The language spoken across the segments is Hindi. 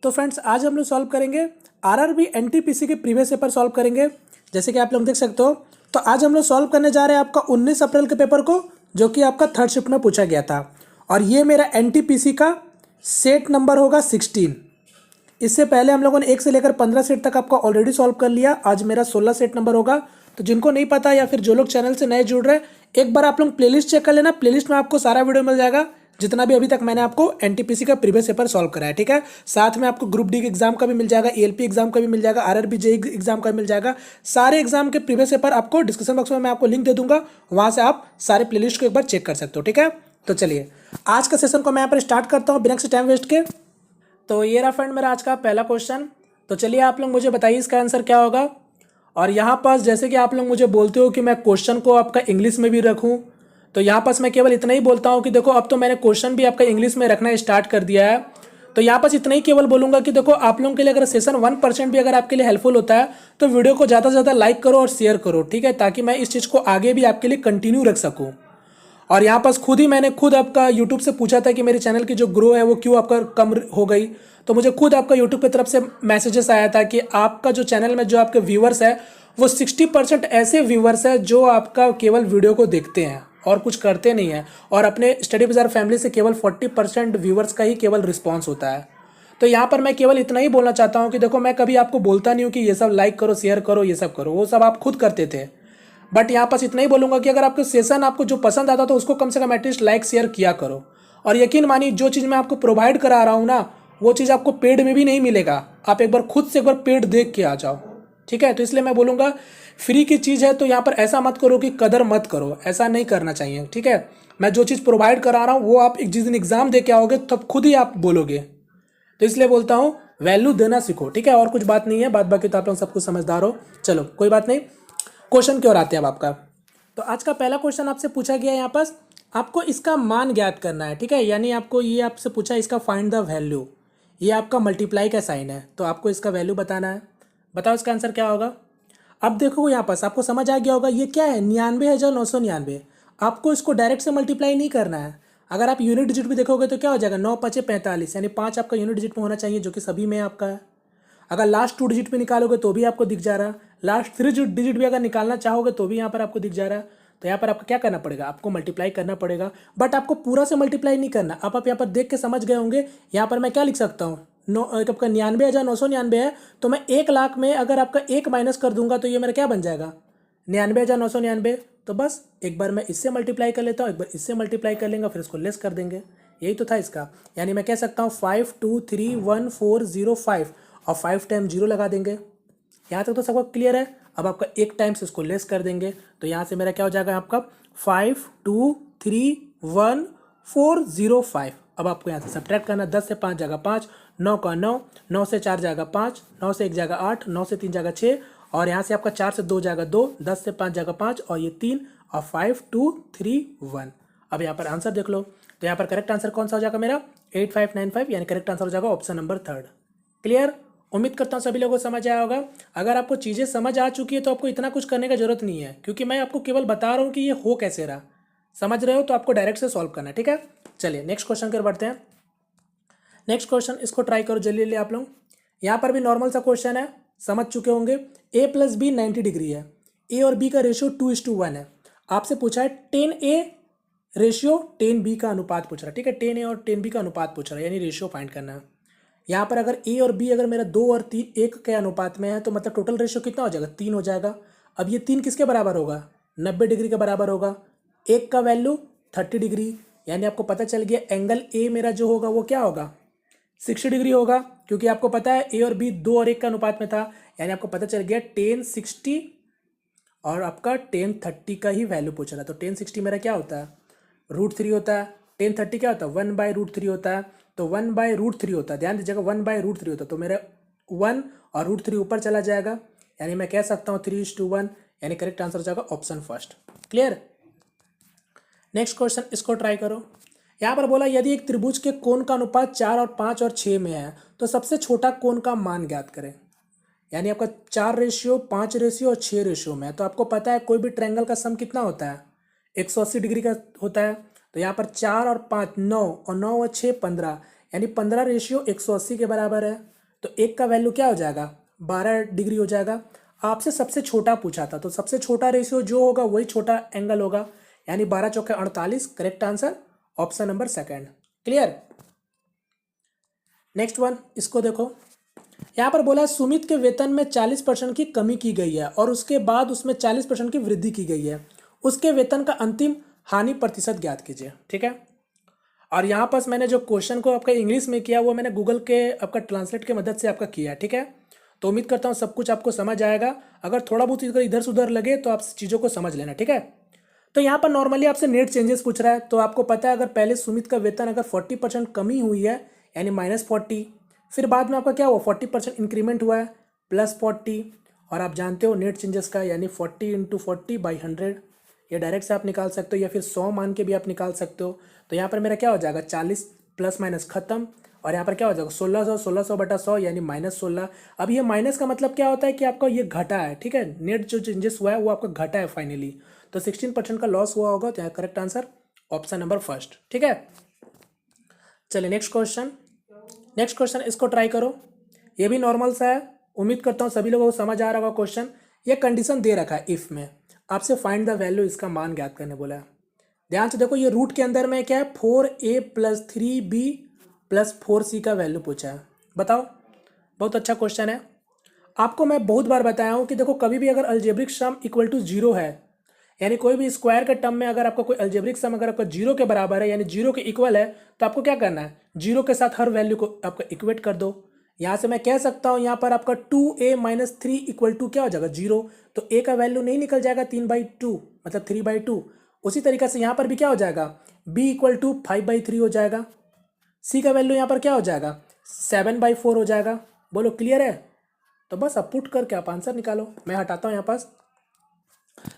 तो फ्रेंड्स आज हम लोग सॉल्व करेंगे आरआरबी एनटीपीसी के प्रीवियस पेपर सॉल्व करेंगे। जैसे कि आप लोग देख सकते हो, तो आज हम लोग सॉल्व करने जा रहे हैं आपका 19 अप्रैल के पेपर को, जो कि आपका थर्ड शिफ्ट में पूछा गया था। और ये मेरा एनटीपीसी का सेट नंबर होगा 16। इससे पहले हम लोगों ने 1 से लेकर 15 सेट तक आपका ऑलरेडी सॉल्व कर लिया। आज मेरा 16 सेट नंबर होगा। तो जिनको नहीं पता या फिर जो लोग चैनल से नए जुड़ रहे हैं, एक बार आप लोग प्लेलिस्ट चेक कर लेना। प्लेलिस्ट में आपको सारा वीडियो मिल जाएगा, जितना भी अभी तक मैंने आपको एनटीपीसी का प्रीवियस पेपर सॉल्व कराया, ठीक है। साथ में आपको ग्रुप डी के एग्जाम का भी मिल जाएगा, एएलपी एग्जाम का भी मिल जाएगा, आरआरबी जेईई एग्जाम का भी मिल जाएगा। सारे एग्जाम के प्रीवियस पेपर आपको डिस्क्रिप्शन बॉक्स में मैं आपको लिंक दे दूंगा, वहां से आप सारे प्लेलिस्ट को एक बार चेक कर सकते हो, ठीक है। तो चलिए आज का सेशन को मैं यहाँ पर स्टार्ट करता हूँ बिना किसी टाइम वेस्ट के। तो ये रहा फ्रेंड मेरा आज का पहला क्वेश्चन। तो चलिए आप लोग मुझे बताइए इसका आंसर क्या होगा। और यहाँ पास जैसे कि आप लोग मुझे बोलते हो कि मैं क्वेश्चन को आपका इंग्लिश में भी रखूँ, तो यहाँ पास मैं केवल इतना ही बोलता हूँ कि देखो अब तो मैंने क्वेश्चन भी आपका इंग्लिश में रखना स्टार्ट कर दिया है। तो यहाँ पास इतना ही केवल बोलूँगा कि देखो आप लोगों के लिए अगर सेशन 1% भी अगर आपके लिए हेल्पफुल होता है तो वीडियो को ज़्यादा से ज़्यादा लाइक करो और शेयर करो, ठीक है, ताकि मैं इस चीज़ को आगे भी आपके लिए कंटिन्यू रख सकूँ। और यहाँ पास मैंने खुद आपका यूट्यूब से पूछा था कि मेरे चैनल की जो ग्रो है वो क्यों आपका कम हो गई। तो मुझे खुद आपका यूट्यूब की तरफ से मैसेजेस आया था कि आपका जो चैनल में जो आपके व्यूवर्स है वो 60% ऐसे व्यूवर्स है जो आपका केवल वीडियो को देखते हैं और कुछ करते नहीं है, और अपने स्टडी बाजार फैमिली से केवल 40% व्यूवर्स का ही केवल रिस्पॉन्स होता है। तो यहाँ पर मैं केवल इतना ही बोलना चाहता हूँ कि देखो मैं कभी आपको बोलता नहीं हूँ कि ये सब लाइक करो, शेयर करो, ये सब करो, वो सब आप खुद करते थे। बट यहाँ पास इतना ही बोलूँगा कि अगर आपको सेशन आपको जो पसंद आता तो उसको कम से कम एटलीस्ट लाइक शेयर किया करो। और यकीन मानिए जो चीज़ मैं आपको प्रोवाइड करा रहा हूँ ना, वो चीज़ आपको पेड में भी नहीं मिलेगा। आप एक बार खुद से एक बार पेड देख के आ जाओ, ठीक है। तो इसलिए मैं बोलूँगा फ्री की चीज़ है तो यहाँ पर ऐसा मत करो कि कदर मत करो, ऐसा नहीं करना चाहिए, ठीक है। मैं जो चीज़ प्रोवाइड करा रहा हूँ वो आप जिस दिन एग्जाम दे के आओगे तब खुद ही आप बोलोगे। तो इसलिए बोलता हूँ वैल्यू देना सीखो, ठीक है। और कुछ बात नहीं है, बात बाकी तो आप लोग सब कुछ समझदार हो। चलो कोई बात नहीं, क्वेश्चन की ओर आते हैं अब आपका। तो आज का पहला क्वेश्चन आपसे पूछा गया है, यहाँ पास आपको इसका मान ज्ञात करना है, ठीक है। यानी आपको ये आपसे पूछा इसका फाइंड द वैल्यू। ये आपका मल्टीप्लाई का साइन है तो आपको इसका वैल्यू बताना है। बताओ इसका आंसर क्या होगा। अब देखो यहाँ पास आपको समझ आ गया होगा ये क्या है, 99,999। आपको इसको डायरेक्ट से मल्टीप्लाई नहीं करना है। अगर आप यूनिट डिजिट भी देखोगे तो क्या हो जाएगा, 9 5 45, यानी 5 आपका यूनिट डिजिट में होना चाहिए, जो कि सभी में आपका है। अगर लास्ट 2 डिजिट भी निकालोगे तो भी आपको दिख जा रहा है, लास्ट 3 डिजिट भी अगर निकालना चाहोगे तो भी यहाँ पर आपको दिख जा रहा है। तो यहाँ पर आपको क्या करना पड़ेगा, आपको मल्टीप्लाई करना पड़ेगा। बट आपको पूरा से मल्टीप्लाई नहीं करना। आप यहाँ पर देख के समझ गए होंगे, यहाँ पर मैं क्या लिख सकता हूँ, आपका 99,999 है तो मैं 1,00,000 में अगर आपका 1 माइनस कर दूंगा तो ये मेरा क्या बन जाएगा, 99,999। तो बस एक बार मैं इससे मल्टीप्लाई कर लेता हूँ, एक बार इससे मल्टीप्लाई कर लेंगे, फिर इसको लेस कर देंगे। यही तो था इसका। यानी मैं कह सकता हूँ 5231,405 और 5 टाइम 0 लगा देंगे। यहाँ तक तो सबको क्लियर है। अब आपका 1 टाइम्स इसको लेस कर देंगे तो यहाँ से मेरा क्या हो जाएगा, आपका 5231,405। अब आपको यहाँ से सब्ट्रैक्ट करना, 10 से 5 जाएगा 5, 9 का 9, 9 से 4 जाएगा 5, 9 से 1 जाएगा 8, 9 से 3 जाएगा 6, और यहाँ से आपका 4 से 2 जाएगा 2, 10 से 5 जाएगा 5, और ये 3, और 5231। अब यहाँ पर आंसर देख लो। तो यहाँ पर करेक्ट आंसर कौन सा हो जाएगा मेरा, 8595, यानी करेक्ट आंसर हो जाएगा ऑप्शन नंबर 3। क्लियर। उम्मीद करता हूँ सभी लोगों को समझ आया होगा। अगर आपको चीज़ें समझ आ चुकी है तो आपको इतना कुछ करने का जरूरत नहीं है, क्योंकि मैं आपको केवल बता रहा हूँ कि ये हो कैसे रहा। समझ रहे हो तो आपको डायरेक्ट से सॉल्व करना है, ठीक है। चलिए नेक्स्ट क्वेश्चन की ओर बढ़ते हैं। नेक्स्ट क्वेश्चन इसको ट्राई करो जल्दी जल्दी आप लोग। यहाँ पर भी नॉर्मल सा क्वेश्चन है, समझ चुके होंगे। a + b 90 डिग्री है, a और b का रेशियो 2:1 है। आपसे पूछा है 10a रेशियो 10b का अनुपात पूछ रहा है, ठीक है। 10a और 10b का अनुपात पूछ रहा है, यानी रेशियो फाइंड करना है। यहाँ पर अगर a और b अगर मेरा 2 और 3 1 के अनुपात में है तो मतलब टोटल रेशियो कितना हो जाएगा, 3 हो जाएगा। अब ये 3 किसके बराबर होगा, 90 डिग्री के बराबर होगा। 1 का वैल्यू 30 डिग्री, यानी आपको पता चल गया एंगल a मेरा जो होगा वो क्या होगा, 60 डिग्री होगा, क्योंकि आपको पता है a और b 2 और 1 का अनुपात में था। यानी आपको पता चल गया 1060 और आपका 1030 का ही वैल्यू पूछ रहा है। तो 1060 मेरा क्या होता है, √3 होता है। 1030 क्या होता है, 1/√3 होता है। तो 1/√3 होता है, ध्यान दीजिएगा 1/√3 होता है। तो मेरा 1 और √3 ऊपर चला जाएगा, यानी मैं कह सकता हूँ 3:1, यानी करेक्ट आंसर हो जाएगा option first. Clear. Next question इसको ट्राई करो। यहाँ पर बोला यदि एक त्रिभुज के कोण का अनुपात 4 और 5 और 6 में है तो सबसे छोटा कोण का मान ज्ञात करें। यानी आपका 4 रेशियो 5 रेशियो और 6 रेशियो में है। तो आपको पता है कोई भी ट्रायंगल का सम कितना होता है, 180 डिग्री का होता है। तो यहाँ पर 4 और 5 9, और 9 और 6 15, यानी 15 रेशियो 180 के बराबर है। तो एक का वैल्यू क्या हो जाएगा, 12 डिग्री हो जाएगा। आपसे सबसे छोटा पूछा था, तो सबसे छोटा रेशियो जो होगा वही छोटा एंगल होगा, यानी 12 चौके 48। Correct answer option number second. Clear. Next one, इसको देखो, यहाँ पर बोला सुमित के वेतन में 40% की कमी की गई है और उसके बाद उसमें 40% की वृद्धि की गई है। उसके वेतन का अंतिम हानि प्रतिशत ज्ञात कीजिए। ठीक है, और यहाँ पर मैंने जो क्वेश्चन को आपका इंग्लिश में किया वो मैंने गूगल के आपका ट्रांसलेट की मदद से आपका किया है। ठीक है, तो उम्मीद करता हूँ सब कुछ आपको समझ आएगा। अगर थोड़ा बहुत इधर से उधर लगे तो आप चीज़ों को समझ लेना। ठीक है, तो यहाँ पर नॉर्मली आपसे नेट चेंजेस पूछ रहा है, तो आपको पता है अगर पहले सुमित का वेतन अगर 40% कमी हुई है यानी -40, फिर बाद में आपका क्या हुआ 40% इंक्रीमेंट हुआ है +40, और आप जानते हो नेट चेंजेस का यानी 40 × 40/100, ये डायरेक्ट से आप निकाल सकते हो या फिर 100 मान के भी आप निकाल सकते हो। तो यहाँ पर मेरा क्या हो जाएगा 40 ± खत्म, और यहाँ पर क्या हो जाएगा 1600 यानी -16। अब ये माइनस का मतलब क्या होता है कि आपका ये घटा है। ठीक है, नेट जो चेंजेस हुआ है वो आपका घटा है फाइनली, तो 16% का लॉस हुआ होगा। तो correct answer option number first. ठीक है, चलिए नेक्स्ट क्वेश्चन इसको ट्राई करो, ये भी नॉर्मल सा है। उम्मीद करता हूँ सभी लोगों को समझ आ रहा होगा क्वेश्चन। ये कंडीशन दे रखा है इफ में, आपसे फाइंड द वैल्यू, इसका मान ज्ञात करने बोला है। ध्यान से देखो, ये रूट के अंदर में क्या है 4a + 3b + 4c का वैल्यू पूछा है। बताओ, बहुत अच्छा क्वेश्चन है। आपको मैं बहुत बार बताया हूँ कि देखो कभी भी अगर अलजेब्रिक सम = 0 है, यानी कोई भी स्क्वायर के टर्म में अगर आपका कोई अलजेब्रिक सम अगर आपका 0 के बराबर है यानी 0 के इक्वल है, तो आपको क्या करना है 0 के साथ हर वैल्यू को आपका इक्वेट कर दो। यहाँ से मैं कह सकता हूँ यहाँ पर आपका 2a - 3 = क्या हो जाएगा 0, तो a का वैल्यू नहीं निकल जाएगा 3/2 मतलब 3/2। उसी तरीके से यहाँ पर भी क्या हो जाएगा b = 5/3 हो जाएगा। c का वैल्यू यहाँ पर क्या हो जाएगा 7/4 हो जाएगा। बोलो क्लियर है, तो बस अब पुट करके आप आंसर निकालो। मैं हटाता हूँ यहाँ पास,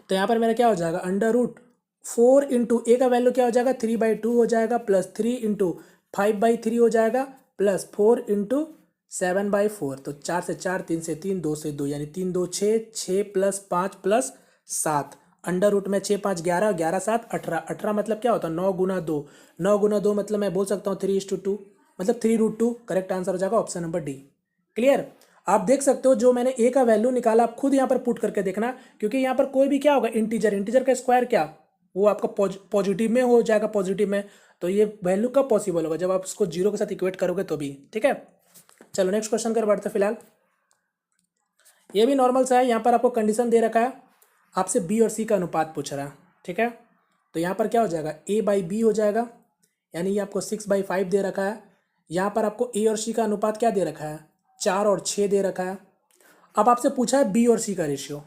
तो यहाँ पर मेरा क्या हो जाएगा √4 × a का वैल्यू क्या हो जाएगा 3/2 हो जाएगा, +3 × 5/3 हो जाएगा, +4 × 7/4। तो 4 से 4, 3 से 3, 2 से 2 यानी 3 2 6, 6 + 5 + 7। अंडर में 6 5 11, 11 7 18, 18 मतलब क्या होता है 9 × 2, 9 × 2 मतलब मैं बोल सकता हूँ 3:2 मतलब 3√2। करेक्ट आंसर हो जाएगा ऑप्शन नंबर डी। क्लियर। आप देख सकते हो जो मैंने ए का वैल्यू निकाला, आप खुद यहाँ पर पुट करके देखना, क्योंकि यहाँ पर कोई भी क्या होगा इंटीजर का स्क्वायर क्या वो आपका पॉजिटिव में हो जाएगा, पॉजिटिव में। तो ये वैल्यू कब पॉसिबल होगा जब आप इसको 0 के साथ इक्वेट करोगे तो भी। ठीक है, चलो नेक्स्ट क्वेश्चन कर बढ़ते। फिलहाल ये भी नॉर्मल सा है, यहाँ पर आपको कंडीशन दे रखा है, आपसे बी और सी का अनुपात पूछ रहा है। ठीक है, तो यहाँ पर क्या हो जाएगा a/b हो जाएगा, यानी ये आपको 6/5 दे रखा है। यहाँ पर आपको a और c का अनुपात क्या दे रखा है 4 और 6 दे रखा है। अब आपसे पूछा है b और c का रेशियो।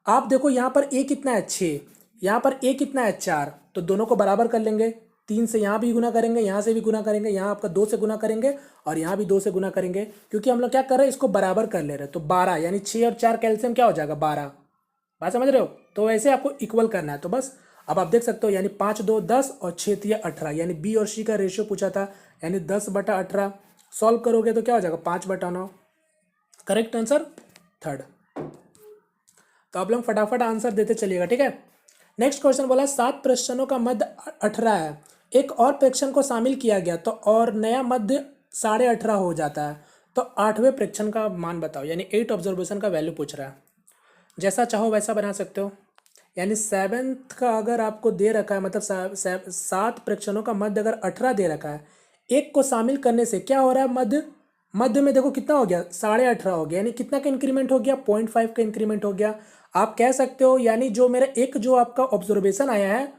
आप देखो यहाँ पर a कितना है 6, यहाँ पर a कितना है 4, तो दोनों को बराबर कर लेंगे। 3 से यहाँ भी गुना करेंगे, यहाँ से भी गुना करेंगे, यहाँ आपका 2 से गुना करेंगे और यहाँ भी 2 से गुना करेंगे, क्योंकि हम लोग क्या कर रहे हैं इसको बराबर कर ले रहे हैं। तो 12 यानी 6 और 4 कैल्शियम क्या हो जाएगा 12। बात समझ रहे हो, तो ऐसे आपको इक्वल करना है। तो बस अब आप देख सकते हो यानी 5 2 10 और 6 3 18, यानी बी और सी का रेशियो पूछा था, यानी 10/18। सॉल्व करोगे तो क्या हो जाएगा 5/9। Correct answer third. तो आप लोग फटाफट आंसर देते चलिएगा। ठीक है, नेक्स्ट क्वेश्चन बोला 7 प्रश्नों का मध्य 18 है, एक और प्रेक्षण को शामिल किया गया तो और नया मध्य 18.5 हो जाता है, तो 8वें प्रेक्षण का मान बताओ, यानी 8 ऑब्जर्वेशन का वैल्यू पूछ रहा है। जैसा चाहो वैसा बना सकते हो, यानी 7th का अगर आपको दे रखा है मतलब 7 प्रेक्षणों का मध्य अगर 18 दे रखा है, एक को शामिल करने से क्या हो रहा है मध्य में देखो कितना हो गया 18.5 हो गया, यानी कितना का इंक्रीमेंट हो गया 0.5 का इंक्रीमेंट हो गया। आप कह सकते हो यानी जो मेरा एक जो आपका ऑब्जर्वेशन आया है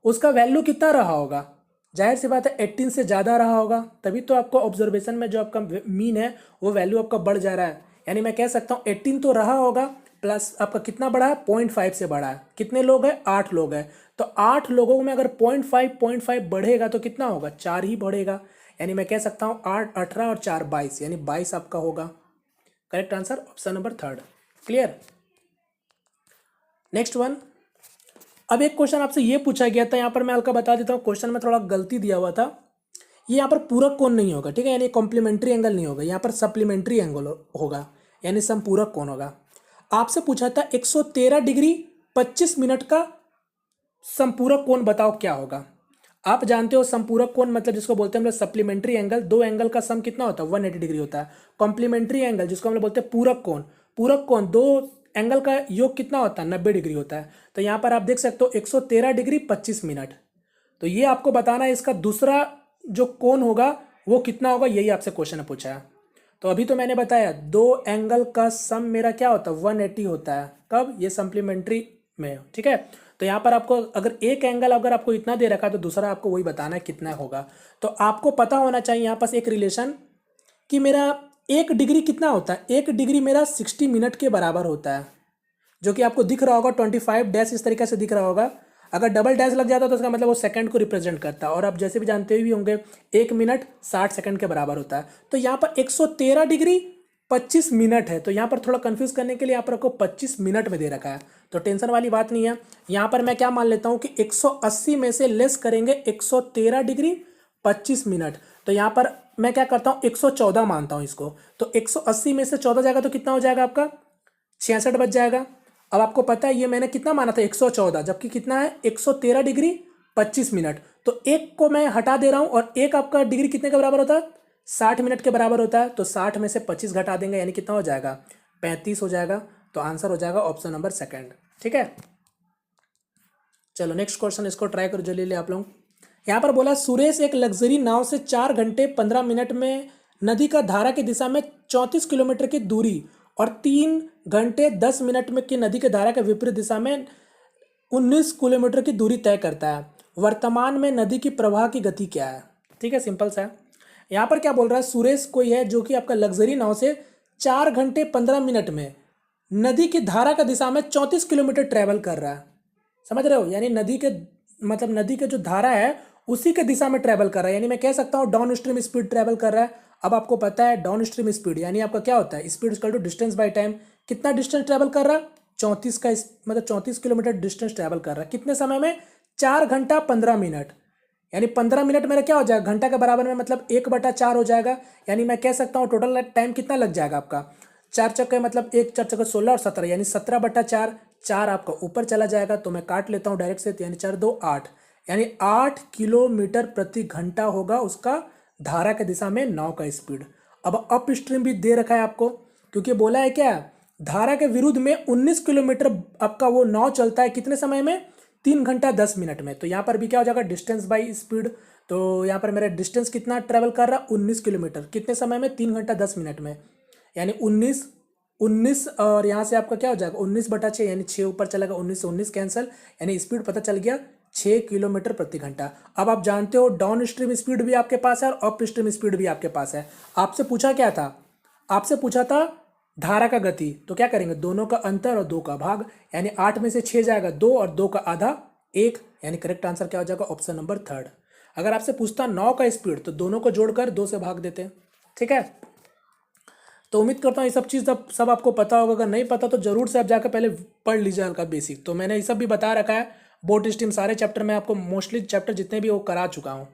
उसका वैल्यू कितना रहा होगा, जाहिर सी बात है 18 से ज़्यादा रहा होगा, तभी तो आपको ऑब्जर्वेशन में जो आपका मीन है वो वैल्यू आपका बढ़ जा रहा है। यानी मैं कह सकता हूँ 18 तो रहा होगा, प्लस आपका कितना बढ़ा है 0.5 से बढ़ा है। कितने लोग हैं 8 लोग हैं, तो 8 लोगों में अगर 0.5 बढ़ेगा तो कितना होगा 4 ही बढ़ेगा, यानी मैं कह सकता हूँ 8 18 और 4 22, यानी 22 आपका होगा। Correct answer option number third. Clear. Next one, अब एक क्वेश्चन आपसे ये पूछा गया था, यहाँ पर मैं हल्का बता देता हूँ, क्वेश्चन में थोड़ा गलती दिया हुआ था। ये यहाँ पर पूरक कोण नहीं होगा, ठीक है, यानी कॉम्प्लीमेंट्री एंगल नहीं होगा, यहाँ पर सप्लीमेंट्री एंगल होगा, यानी समपूरक कोण होगा। आपसे पूछा था 113 डिग्री 25 मिनट का संपूरक कोण बताओ क्या होगा। आप जानते हो संपूरक कोण मतलब जिसको बोलते हैं हम लोग सप्लीमेंट्री एंगल, दो एंगल का सम कितना होता है 180 डिग्री होता है। कॉम्प्लीमेंट्री एंगल जिसको हम लोग बोलते हैं पूरक कोण, पूरक कोण दो एंगल का योग कितना होता है 90 डिग्री होता है। तो यहाँ पर आप देख सकते हो 113 डिग्री 25 मिनट। तो ये आपको बताना है इसका दूसरा जो कोण होगा वो कितना होगा, यही आपसे क्वेश्चन है पूछा है। तो अभी तो मैंने बताया दो एंगल का सम मेरा क्या होता है 180 होता है, कब, ये सप्लीमेंट्री में, ठीक है। तो यहाँ पर आपको अगर एक एंगल अगर आपको इतना दे रखा है तो दूसरा आपको वही बताना है कितना होगा। तो आपको पता होना चाहिए यहाँ पास एक रिलेशन कि मेरा 1 डिग्री कितना होता है, 1 डिग्री मेरा 60 मिनट के बराबर होता है, जो कि आपको दिख रहा होगा 25 डैश इस तरीके से दिख रहा होगा। अगर डबल डैश लग जाता तो उसका मतलब वो सेकंड को रिप्रेजेंट करता है, और आप जैसे भी जानते भी होंगे 1 मिनट 60 सेकंड के बराबर होता है। तो यहाँ पर 113 डिग्री 25 मिनट है, तो यहाँ पर थोड़ा कंफ्यूज करने के लिए यहाँ पर आपको 25 मिनट में दे रखा है, तो टेंशन वाली बात नहीं है। यहाँ पर मैं क्या मान लेता हूँ कि 180 में से लेस करेंगे 113 डिग्री 25 मिनट, तो यहाँ पर मैं क्या करता हूँ 114 मानता हूँ इसको। तो 180 में से 14 जाएगा तो कितना हो जाएगा आपका 66 बच जाएगा। अब आपको पता है ये मैंने कितना माना था 114, जबकि कितना है 113 डिग्री 25 मिनट। तो एक को मैं हटा दे रहा हूँ और एक आपका डिग्री कितने के बराबर होता है 60 मिनट के बराबर होता है। तो 60 में से 25 घटा देंगे यानी कितना हो जाएगा 35 हो जाएगा। तो आंसर हो जाएगा ऑप्शन नंबर सेकंड, ठीक है। चलो नेक्स्ट क्वेश्चन, इसको ट्राई करो जल्दी ले आप लोग। यहाँ पर बोला सुरेश एक लग्जरी नाव से 4 घंटे 15 मिनट में नदी का धारा की दिशा में 34 किलोमीटर की दूरी और 3 घंटे 10 मिनट में की नदी के धारा के विपरीत दिशा में 19 किलोमीटर की दूरी तय करता है। वर्तमान में नदी की प्रवाह की गति क्या है, ठीक है, सिंपल सा है। यहाँ पर क्या बोल रहा है सुरेश कोई है जो कि आपका लग्जरी नाव से 4 घंटे 15 मिनट में नदी की धारा का दिशा में 34 किलोमीटर ट्रैवल कर रहा है, समझ रहे हो, यानी नदी के मतलब नदी के जो धारा है उसी के दिशा में ट्रैवल कर रहा है, यानी मैं कह सकता हूँ डाउन स्ट्रीम स्पीड ट्रैवल कर रहा है। अब आपको पता है डाउन स्ट्रीम स्पीड यानी आपका क्या होता है speed equal to distance by time. कितना डिस्टेंस ट्रैवल कर रहा है 34 का मतलब 34 किलोमीटर डिस्टेंस ट्रैवल कर रहा है कितने समय में 4 घंटा 15 मिनट, यानी 15 मिनट मेरा क्या हो जाएगा घंटा के बराबर में मतलब 1/4 हो जाएगा। यानी मैं कह सकता हूँ टोटल टाइम कितना लग जाएगा आपका 4 चक्के मतलब 1 4 चक्के 16 और 17 यानी 17/4, 4 आपका ऊपर चला जाएगा तो मैं काट लेता हूँ डायरेक्ट से, यानी 4 2 8 यानी 8 किलोमीटर प्रति घंटा होगा उसका धारा के दिशा में नाव का स्पीड। अब अप स्ट्रीम भी दे रखा है आपको क्योंकि बोला है क्या धारा के विरुद्ध में 19 किलोमीटर आपका वो नाव चलता है कितने समय में 3 घंटा 10 मिनट में। तो यहाँ पर भी क्या हो जाएगा डिस्टेंस बाई स्पीड, तो यहाँ पर मेरा डिस्टेंस कितना ट्रेवल कर रहा है 19 किलोमीटर कितने समय में 3 घंटा 10 मिनट में, यानी 19 और यहाँ से आपका क्या हो जाएगा 19/6 यानी 6 ऊपर चलेगा 19 से 19 कैंसिल, यानी स्पीड पता चल गया 6 किलोमीटर प्रति घंटा। अब आप जानते हो डाउन स्ट्रीम स्पीड भी आपके पास है और अप स्ट्रीम स्पीड भी आपके पास है। आपसे पूछा क्या था, आपसे पूछा था धारा का गति, तो क्या करेंगे दोनों का अंतर और 2 का भाग, यानी 8 में से 6 जाएगा 2 और 2 का आधा 1, यानी करेक्ट आंसर क्या हो जाएगा ऑप्शन नंबर 3। अगर आपसे पूछता 9 का स्पीड तो दोनों को जोड़कर 2 से भाग देते, ठीक है। तो उम्मीद करता हूँ ये सब चीज़ सब आपको पता होगा, अगर नहीं पता तो जरूर से आप जाकर पहले पढ़ लीजिए हल्का बेसिक। तो मैंने ये सब भी बता रखा है बोर्ड स्ट्रीम सारे चैप्टर में आपको मोस्टली चैप्टर जितने भी वो करा चुका हूँ।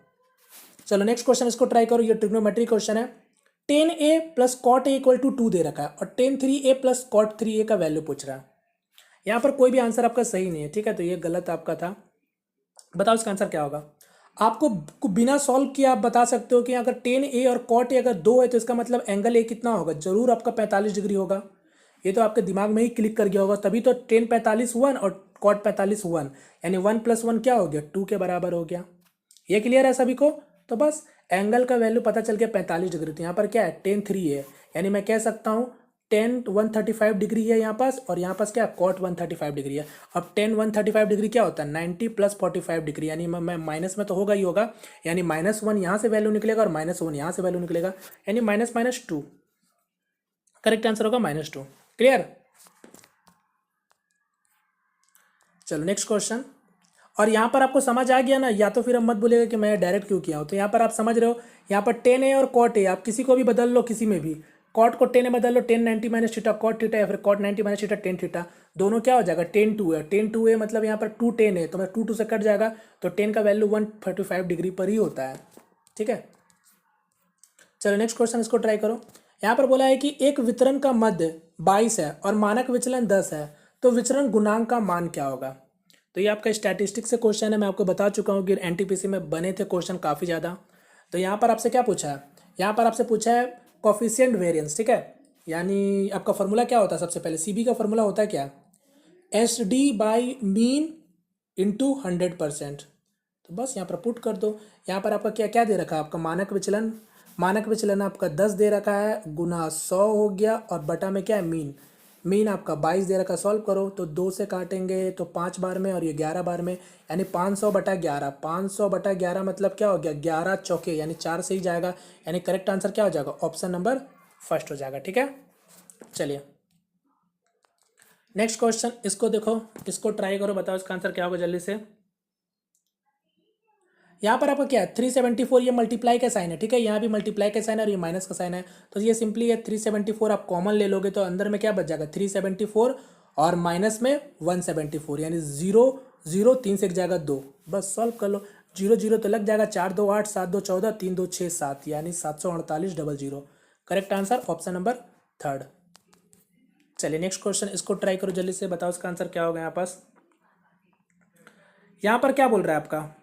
चलो नेक्स्ट क्वेश्चन इसको ट्राई करो, ये ट्रिग्नोमेट्री क्वेश्चन है। tan a plus cot a equal to 2 दे रखा है और tan 3a plus cot 3a का वैल्यू पूछ रहा है। यहाँ पर कोई भी आंसर आपका सही नहीं है, ठीक है, तो ये गलत आपका था। बताओ इसका आंसर क्या होगा। आपको बिना सॉल्व किए आप बता सकते हो कि अगर tan a और cot a अगर 2 है तो इसका मतलब एंगल a कितना होगा, जरूर आपका 45 डिग्री होगा। ये तो आपके दिमाग में ही क्लिक कर गया होगा, तभी तो tan 45 1 और cot 45 1, यानी 1 + 1 क्या हो गया 2 के बराबर हो गया। ये क्लियर है सभी को। तो बस एंगल का वैल्यू पता चल गया 45 डिग्री। तो यहाँ पर क्या है tan 3 है, यानी मैं कह सकता हूँ tan 135 डिग्री है यहाँ पास, और यहाँ पास क्या cot 135 डिग्री है। अब tan 135 डिग्री क्या होता है 90 + 45 डिग्री, यानी मैं माइनस में तो होगा ही होगा, यानी -1 यहाँ से वैल्यू निकलेगा और -1 यहाँ से वैल्यू निकलेगा, यानी -2। करेक्ट आंसर होगा -2। क्लियर। चलो नेक्स्ट क्वेश्चन। और यहाँ पर आपको समझ आ गया ना, या तो फिर अब मत बोलेगा कि मैं डायरेक्ट क्यों किया हूँ। तो यहाँ पर आप समझ रहे हो, यहाँ पर tan a और cot a आप किसी को भी बदल लो, किसी में भी cot को tan a बदल लो tan 90 - थीटा cot थीटा, या फिर cot 90 - थीटा tan थीटा, दोनों क्या हो जाएगा tan 2 है। tan 2 है मतलब यहाँ पर 2 tan है, तो मैं 2 से कट जाएगा, तो tan का वैल्यू 135 डिग्री पर ही होता है, ठीक है। चलो नेक्स्ट क्वेश्चन इसको ट्राई करो। यहाँ पर बोला है कि एक वितरण का मध्य 22 है और मानक विचलन 10 है, तो विचरण गुणांक का मान क्या होगा। तो ये आपका स्टैटिस्टिक्स से क्वेश्चन है। मैं आपको बता चुका हूँ कि एनटीपीसी में बने थे क्वेश्चन काफ़ी ज़्यादा। तो यहाँ पर आपसे क्या पूछा है, यहाँ पर आपसे पूछा है कॉफिशिएंट वेरिएंस, ठीक है। यानी आपका फॉर्मूला क्या होता है, सबसे पहले सीबी का फॉर्मूला होता है क्या, S D by mean into 100%। तो बस यहाँ पर पुट कर दो। यहाँ पर आपका क्या क्या दे रखा है, आपका मानक विचलन आपका 10 दे रखा है, गुना 100 हो गया, और बटा में क्या है मीन, मीन आपका 22 दे रखा है। सॉल्व करो तो 2 से काटेंगे तो 5 बार में और ये 11 बार में, यानी 500/11। 500/11 मतलब क्या हो गया, 11 चौके यानी 4 से ही जाएगा, यानी करेक्ट आंसर क्या हो जाएगा, ऑप्शन नंबर फर्स्ट हो जाएगा, ठीक है। चलिए नेक्स्ट क्वेश्चन, इसको देखो, इसको ट्राई करो, बताओ इसका आंसर क्या होगा जल्दी से। यहाँ पर आपका क्या है 374, ये मल्टीप्लाई का साइन है, ठीक है। यहाँ भी मल्टीप्लाई का साइन है और ये माइनस का साइन है, तो ये सिंपली है 374 आप कॉमन ले लोगे तो अंदर में क्या बच जाएगा 374 और माइनस में 174, यानी 0 0 3 से एक जाएगा 2, बस सॉल्व कर लो। 0 0 तो लग जाएगा, 4 2 8 7 2 14 3 2 6 7, यानी 748 correct answer option number third. चलिए नेक्स्ट क्वेश्चन, इसको ट्राई करो जल्दी से, बताओ इसका आंसर क्या होगा। यहाँ पास यहाँ पर क्या बोल रहा है आपका,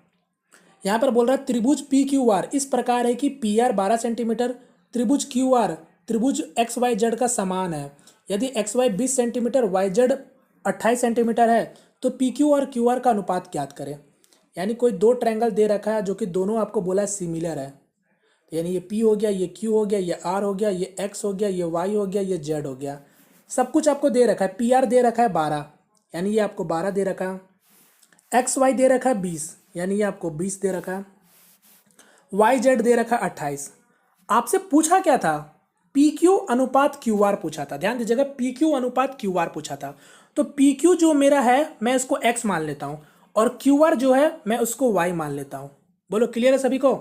यहाँ पर बोल रहा है त्रिभुज पी क्यू आर इस प्रकार है कि पी आर 12 सेंटीमीटर, त्रिभुज क्यू आर त्रिभुज एक्स वाई जेड का समान है। यदि X Y 20 centimetre, Y Z 28 centimetre है, तो पी क्यू और क्यू आर का अनुपात ज्ञात करें। यानी कोई दो ट्रायंगल दे रखा है जो कि दोनों आपको बोला है सिमिलर है, यानी ये पी हो गया, ये क्यू हो गया, ये आर हो गया, ये एक्स हो गया, ये वाई हो गया, ये जेड हो गया, सब कुछ आपको दे रखा है। पी आर दे रखा है 12, यानी ये आपको 12 दे रखा है। एक्स वाई दे रखा है 20, यानी ये आपको 20 दे रखा है। वाई जेड दे रखा है 28। आपसे पूछा क्या था, पी क्यू अनुपात क्यू आर पूछा था, ध्यान दीजिएगा, पी क्यू अनुपात क्यू आर पूछा था। तो पी क्यू जो मेरा है मैं इसको एक्स मान लेता हूं, और क्यू आर जो है मैं उसको वाई मान लेता हूं। बोलो क्लियर है सभी को।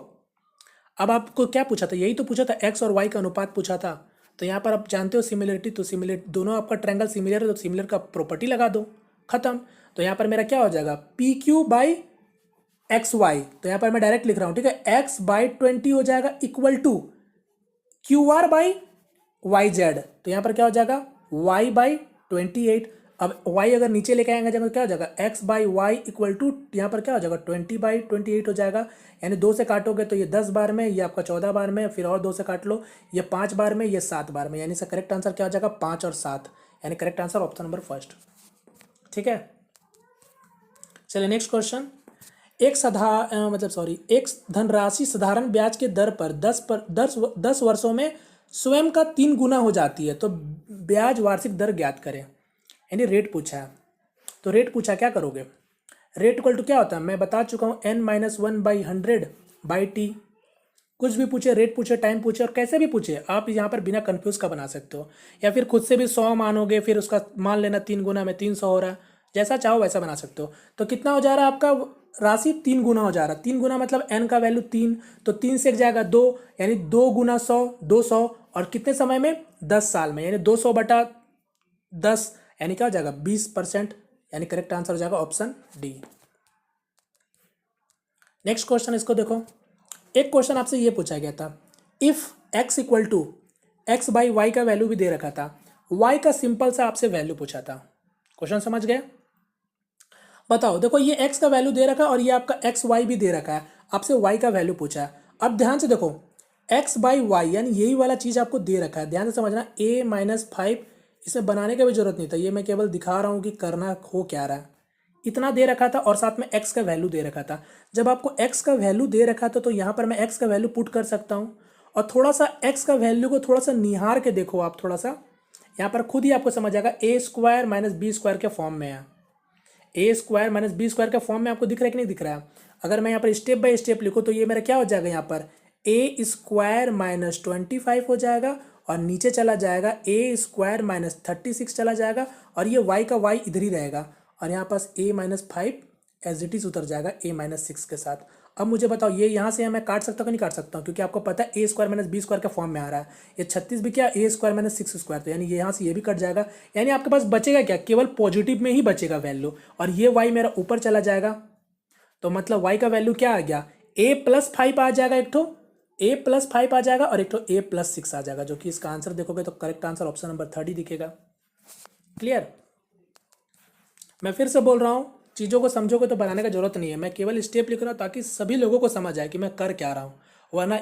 अब आपको क्या पूछा था, यही तो पूछा था, एक्स और वाई का अनुपात पूछा था। तो यहाँ पर आप जानते हो सिमिलरिटी, तो सिमिलर दोनों आपका ट्रायंगल सिमिलर है तो सिमिलर का प्रॉपर्टी लगा दो, खत्म। तो यहाँ पर मेरा क्या हो जाएगा, P Q by X Y, तो यहाँ पर मैं डायरेक्ट लिख रहा हूँ, ठीक है, एक्स बाई 20 हो जाएगा equal to Q R by Y Z, तो यहाँ पर क्या हो जाएगा वाई बाई 28। अब वाई अगर नीचे लेके आएंगे जब क्या हो जाएगा, X by Y equal to यहाँ पर क्या हो जाएगा 20/28 हो जाएगा, यानी 2 से काटोगे तो ये 10 बार में, ये आपका 14 बार में, फिर और 2 से काट लो, ये 5 बार में, ये 7 बार में, यानी इसका करेक्ट आंसर क्या हो जाएगा 5 और 7, यानी correct answer option number first, ठीक है। चलिए नेक्स्ट क्वेश्चन, एक धनराशि साधारण ब्याज के दर पर 10 वर्षों में स्वयं का 3 गुना हो जाती है, तो ब्याज वार्षिक दर ज्ञात करें। यानी रेट पूछा है, तो रेट पूछा क्या करोगे, रेट इक्वल टू क्या होता है मैं बता चुका हूँ, n-1/100/t। कुछ भी पूछे, रेट पूछे, टाइम पूछे, और कैसे भी पूछे, आप यहाँ पर बिना कंफ्यूज का बना सकते हो, या फिर खुद से भी 100 मानोगे, फिर उसका मान लेना 3 गुना में 300 हो रहा है, जैसा चाहो वैसा बना सकते हो। तो कितना हो जा रहा है आपका राशि, 3 गुना हो जा रहा है। 3 गुना मतलब n का वैल्यू 3, तो 3 से एक जाएगा 2, यानी 2 गुना 100 200, और कितने समय में 10 साल में, यानी 200/10, यानी क्या हो जाएगा 20%, यानी करेक्ट आंसर हो जाएगा ऑप्शन डी। नेक्स्ट क्वेश्चन, इसको देखो, एक क्वेश्चन आपसे ये पूछा गया था, if x equal to X by Y का वैल्यू भी दे रखा था, y का सिंपल सा आपसे वैल्यू पूछा था। क्वेश्चन समझ गए, बताओ। देखो ये x का वैल्यू दे रखा है और ये आपका एक्स वाई भी दे रखा है, आपसे y का वैल्यू पूछा है। अब ध्यान से देखो, x बाई वाई यानी यही वाला चीज़ आपको दे रखा है, ध्यान से समझना, a-5, इसमें बनाने की भी जरूरत नहीं था, ये मैं केवल दिखा रहा हूँ कि करना हो क्या रहा है। इतना दे रखा था और साथ में x का वैल्यू दे रखा था। जब आपको x का वैल्यू दे रखा था तो यहाँ पर मैं x का वैल्यू पुट कर सकता हूँ, और थोड़ा सा x का वैल्यू को थोड़ा सा निहार के देखो आप, थोड़ा सा यहाँ पर खुद ही आपको समझ आएगा, a² - b² के फॉर्म में है, a² - b² के फॉर्म में आपको दिख रहा है कि नहीं दिख रहा है। अगर मैं यहाँ पर स्टेप बाय स्टेप लिखूँ तो ये मेरा क्या हो जाएगा, यहाँ पर a² - 25 हो जाएगा, और नीचे चला जाएगा a² - 36 चला जाएगा, और ये y का y इधर ही रहेगा, और यहाँ पास a-5 एज इट इज उतर जाएगा a-6 के साथ। अब मुझे बताओ ये यहाँ से मैं काट सकता हूँ कि नहीं काट सकता हूँ, क्योंकि आपको पता है a² - b² के फॉर्म में आ रहा है। ये 36 भी क्या, a² - 6², तो यानी ये यहाँ से ये भी कट जाएगा, यानी आपके पास बचेगा क्या, केवल पॉजिटिव में ही बचेगा वैल्यू, और ये y मेरा ऊपर चला जाएगा, तो मतलब y का वैल्यू क्या आ गया, a+5 आ जाएगा, एक तो a+5 आ जाएगा, और एक तो a+6 आ जाएगा, जो कि इसका आंसर देखोगे तो करेक्ट आंसर ऑप्शन नंबर 3 ही दिखेगा। क्लियर, मैं फिर से बोल रहा हूँ, चीज़ों को समझोगे तो बनाने का जरूरत नहीं है, मैं केवल स्टेप लिख रहा हूँ ताकि सभी लोगों को समझ आए कि मैं कर क्या रहा हूँ, वरना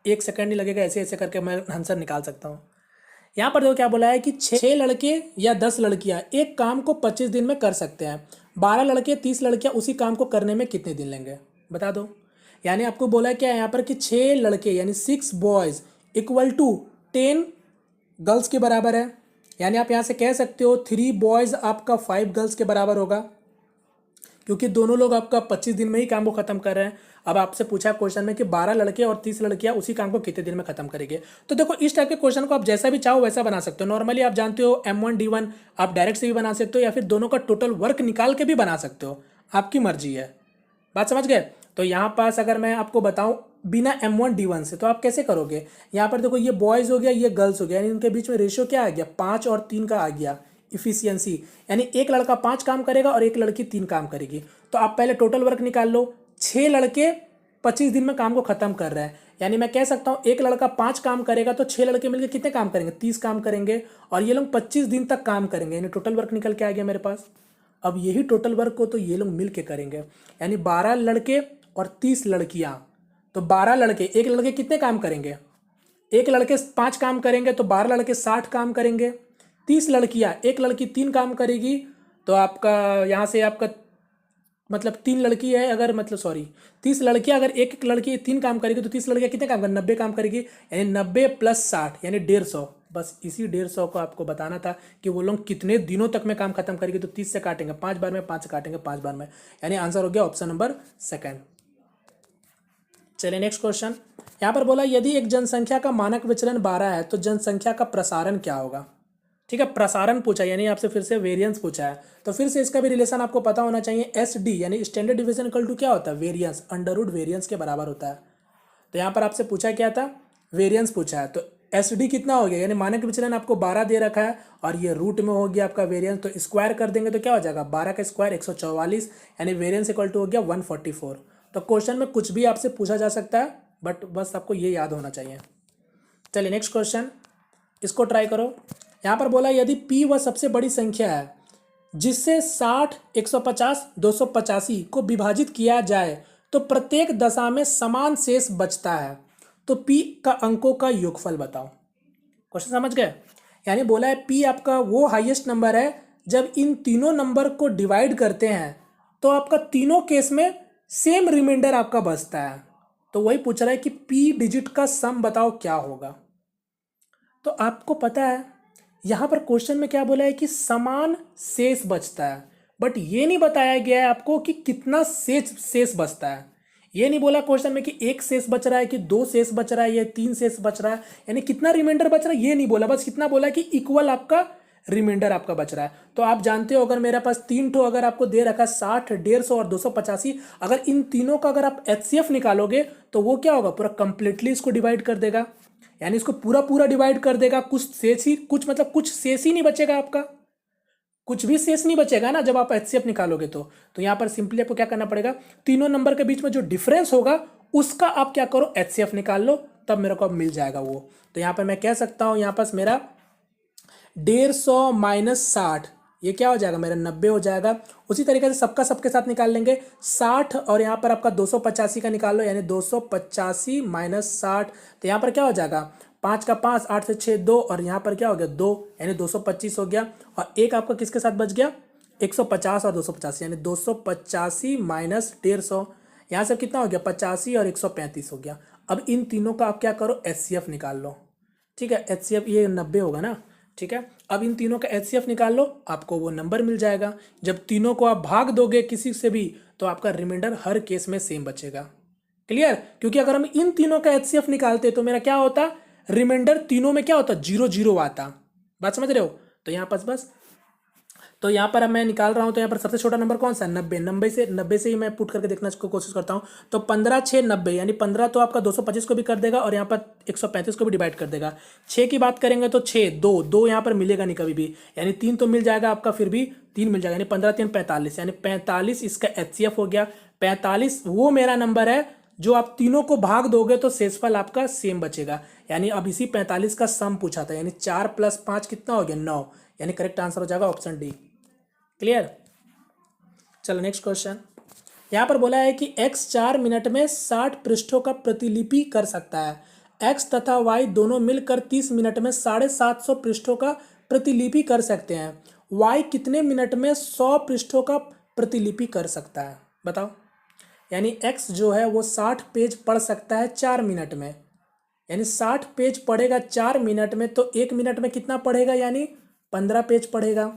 एक सेकंड नहीं लगेगा, ऐसे ऐसे करके मैं आंसर निकाल सकता हूँ। यहाँ पर देखो क्या बोला है कि 6 लड़के या 10 लड़कियाँ एक काम को 25 दिन में कर सकते हैं, 12 लड़के 30 लड़कियाँ उसी काम को करने में कितने दिन लेंगे, बता दो। यानी आपको बोला है क्या यहाँ पर कि 6 लड़के यानी 6 बॉयज़ इक्वल टू 10 गर्ल्स के बराबर है। यानी आप यहाँ से कह सकते हो 3 बॉयज़ आपका 5 गर्ल्स के बराबर होगा, क्योंकि दोनों लोग आपका 25 दिन में ही काम को खत्म कर रहे हैं। अब आपसे पूछा क्वेश्चन में कि 12 लड़के और 30 लड़कियां उसी काम को कितने दिन में खत्म करेंगे। तो देखो इस टाइप के क्वेश्चन को आप जैसा भी चाहो वैसा बना सकते हो। नॉर्मली आप जानते हो M1D1 आप डायरेक्ट से भी बना सकते हो या फिर दोनों का टोटल वर्क निकाल के भी बना सकते हो, आपकी मर्जी है। बात समझ गए। तो यहाँ पास अगर मैं आपको बताऊँ बिना M1D1 से तो आप कैसे करोगे। यहाँ पर देखो ये बॉयज़ हो गया, ये गर्ल्स हो गया, यानी उनके बीच में रेशियो क्या आ गया, 5 और 3 का आ गया इफिशियंसी। यानी एक लड़का 5 काम करेगा और एक लड़की 3 काम करेगी। तो आप पहले टोटल वर्क निकाल लो, 6 लड़के 25 दिन में काम को खत्म कर रहे हैं। यानी मैं कह सकता हूँ एक लड़का 5 काम करेगा तो 6 लड़के मिलकर कितने काम करेंगे, 30 काम करेंगे, और ये लोग 25 दिन तक काम करेंगे। यानी टोटल वर्क निकल के आ गया मेरे पास। अब यही टोटल वर्क को तो ये लोग मिल के करेंगे, यानी 12 लड़के और 30 लड़कियाँ। तो 12 लड़के, एक लड़के कितने काम करेंगे, एक लड़के 5 काम करेंगे तो 12 लड़के 60 काम करेंगे। 30 लड़कियाँ, एक लड़की 3 काम करेगी तो आपका यहाँ से आपका मतलब 3 लड़की है अगर, मतलब सॉरी 30 लड़कियाँ अगर एक एक लड़की 3 काम करेगी तो 30 लड़कियाँ कितने काम करेंगी, 90 काम करेगी। यानी 90 + 60 यानी 150। बस इसी 150 को आपको बताना था कि वो लोग कितने दिनों तक में काम खत्म करेगी। तो 30 से काटेंगे 5 बार में, 5 से काटेंगे 5 बार में, यानी आंसर हो गया ऑप्शन नंबर सेकंड। चलिए नेक्स्ट क्वेश्चन। यहाँ पर बोला यदि एक जनसंख्या का मानक विचलन 12 है तो जनसंख्या का प्रसारण क्या होगा। ठीक है, प्रसारण पूछा यानी आपसे फिर से वेरिएंस पूछा है, तो फिर से इसका भी रिलेशन आपको पता होना चाहिए। SD यानी स्टैंडर्ड डिवीजन इक्वल टू क्या होता है, वेरिएंस, अंडर रूट वेरिएंस के बराबर होता है। तो यहाँ पर आपसे पूछा क्या था, वेरिएंस पूछा है। तो SD कितना हो गया, यानी मानक विचलन आपको 12 दे रखा है और ये रूट में हो गया आपका वेरिएंस, तो स्क्वायर कर देंगे तो क्या हो जाएगा, 12 का स्क्वायर 144, यानी वेरिएंस इक्वल टू हो गया 144। तो क्वेश्चन में कुछ भी आपसे पूछा जा सकता है, बट बस आपको ये याद होना चाहिए। चलिए नेक्स्ट क्वेश्चन, इसको ट्राई करो। यहाँ पर बोला यदि P वह सबसे बड़ी संख्या है जिससे 60, 150, 285 को विभाजित किया जाए तो प्रत्येक दशा में समान शेष बचता है, तो P का अंकों का योगफल बताओ। क्वेश्चन समझ गए। यानी बोला है P आपका वो हाईएस्ट नंबर है जब इन तीनों नंबर को डिवाइड करते हैं तो आपका तीनों केस में सेम रिमाइंडर आपका बचता है। तो वही पूछ रहा है कि P डिजिट का सम बताओ क्या होगा। तो आपको पता है यहाँ पर क्वेश्चन में क्या बोला है कि समान शेष बचता है, बट ये नहीं बताया गया है आपको कि कितना शेष बचता है। ये नहीं बोला क्वेश्चन में कि 1 शेष बच रहा है कि 2 शेष बच रहा है या 3 शेष बच रहा है, यानी कितना रिमाइंडर बच रहा है ये नहीं बोला, बस कितना बोला कि इक्वल आपका रिमाइंडर आपका बच रहा है। तो आप जानते हो अगर मेरे पास 3 ठो अगर आपको दे रखा है 60, 150 और 285, अगर इन तीनों का अगर आप HCF निकालोगे तो वो क्या होगा, पूरा कंप्लीटली इसको डिवाइड कर देगा, यानी इसको पूरा पूरा डिवाइड कर देगा। कुछ शेष ही, कुछ मतलब कुछ शेष ही नहीं बचेगा आपका, कुछ भी शेष नहीं बचेगा ना जब आप HCF निकालोगे। तो यहाँ पर सिंपली आपको क्या करना पड़ेगा, तीनों नंबर के बीच में जो डिफरेंस होगा उसका आप क्या करो, HCF निकाल लो, तब मेरे को अब मिल जाएगा वो। तो यहाँ पर मैं कह सकता हूँ यहाँ पास मेरा 150 - 60 ये क्या हो जाएगा, मेरा 90 हो जाएगा। उसी तरीके से सबका सबके साथ निकाल लेंगे 60, और यहाँ पर आपका 285 का निकाल लो, यानी 285 - 60। तो यहाँ पर क्या हो जाएगा, 5 का 5, 8 से 6 2, और यहाँ पर क्या हो गया 2, यानी 225 हो गया। और एक आपका किसके साथ बच गया, 150 और 250, यानी 285 - 150, यहाँ से कितना हो गया 85 और 135 हो गया। अब इन तीनों का आप क्या करो, HCF निकाल लो। ठीक है, HCF ये 90 होगा ना, ठीक है। अब इन तीनों का HCF निकाल लो, आपको वो नंबर मिल जाएगा। जब तीनों को आप भाग दोगे किसी से भी तो आपका रिमाइंडर हर केस में सेम बचेगा। क्लियर, क्योंकि अगर हम इन तीनों का HCF निकालते तो मेरा क्या होता, रिमाइंडर तीनों में क्या होता, 0 0 आता। बात समझ रहे हो। तो यहाँ पास बस, तो यहाँ पर अब मैं निकाल रहा हूँ, तो यहाँ पर सबसे छोटा नंबर कौन सा है, 90। 90 से ही मैं पुट करके देखना को कोशिश करता हूँ। तो 15 6 90, यानी 15 तो आपका 225 को भी कर देगा और यहाँ पर 135 को भी डिवाइड कर देगा। 6 की बात करेंगे तो 6 2 यहाँ पर मिलेगा नहीं कभी भी, यानी 3 तो मिल जाएगा आपका, फिर भी 3 मिल जाएगा, यानी 15 3 45, यानी 45 इसका HCF हो गया। 45 वो मेरा नंबर है जो आप तीनों को भाग दोगे तो शेषफल आपका सेम बचेगा। यानी अब इसी 45 का सम पूछा था, यानी 4 + 5 कितना हो गया 9, यानी करेक्ट आंसर हो जाएगा ऑप्शन डी। क्लियर। चलो नेक्स्ट क्वेश्चन। यहाँ पर बोला है कि x 4 मिनट में 60 पृष्ठों का प्रतिलिपि कर सकता है। x तथा y दोनों मिलकर 30 मिनट में 750 पृष्ठों का प्रतिलिपि कर सकते हैं। y कितने मिनट में 100 पृष्ठों का प्रतिलिपि कर सकता है, बताओ। यानी x जो है वो 60 पेज पढ़ सकता है 4 मिनट में, यानी 60 पेज पढ़ेगा 4 मिनट में, तो 1 मिनट में कितना पढ़ेगा, यानी 15 पेज पढ़ेगा।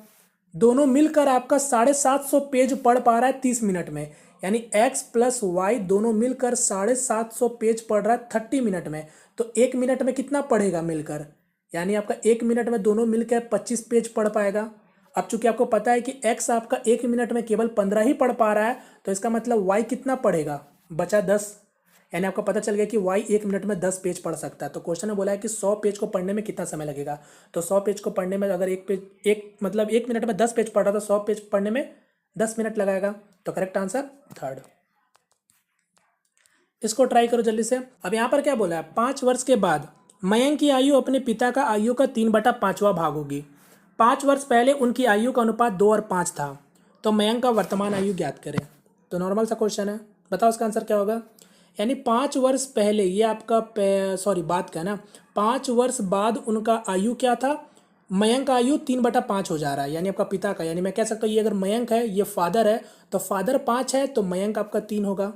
दोनों मिलकर आपका 750 पेज पढ़ पा रहा है 30 मिनट में, यानी x प्लस वाई दोनों मिलकर 750 पेज पढ़ रहा है 30 मिनट में, तो 1 मिनट में कितना पढ़ेगा मिलकर, यानी आपका 1 मिनट में दोनों मिलकर 25 पेज पढ़ पाएगा। अब चूंकि आपको पता है कि x आपका 1 मिनट में केवल 15 ही पढ़ पा रहा है, तो इसका मतलब y कितना पढ़ेगा, बचा 10, यानी आपको पता चल गया कि y 1 मिनट में 10 पेज पढ़ सकता है। तो क्वेश्चन में बोला है कि 100 पेज को पढ़ने में कितना समय लगेगा, तो 100 पेज को पढ़ने में अगर एक मतलब 1 मिनट में 10 पेज पढ़ रहा तो 100 पेज पढ़ने में 10 मिनट लगाएगा। तो करेक्ट आंसर थर्ड। इसको ट्राई करो जल्दी से। अब यहाँ पर क्या बोला है, 5 वर्ष के बाद मयंक की आयु अपने पिता का आयु का 3/5वां भाग होगी। 5 वर्ष पहले उनकी आयु का अनुपात 2 और 5 था, तो मयंक का वर्तमान आयु ज्ञात करें। तो नॉर्मल सा क्वेश्चन है, बताओ उसका आंसर क्या होगा। यानी 5 वर्ष पहले, ये आपका बात का ना, 5 वर्ष बाद उनका आयु क्या था, मयंक का आयु 3/5 हो जा रहा है, यानी आपका पिता का, यानी मैं कह सकता हूँ ये अगर मयंक है, ये फादर है, तो फादर 5 है, तो मयंक आपका 3 होगा।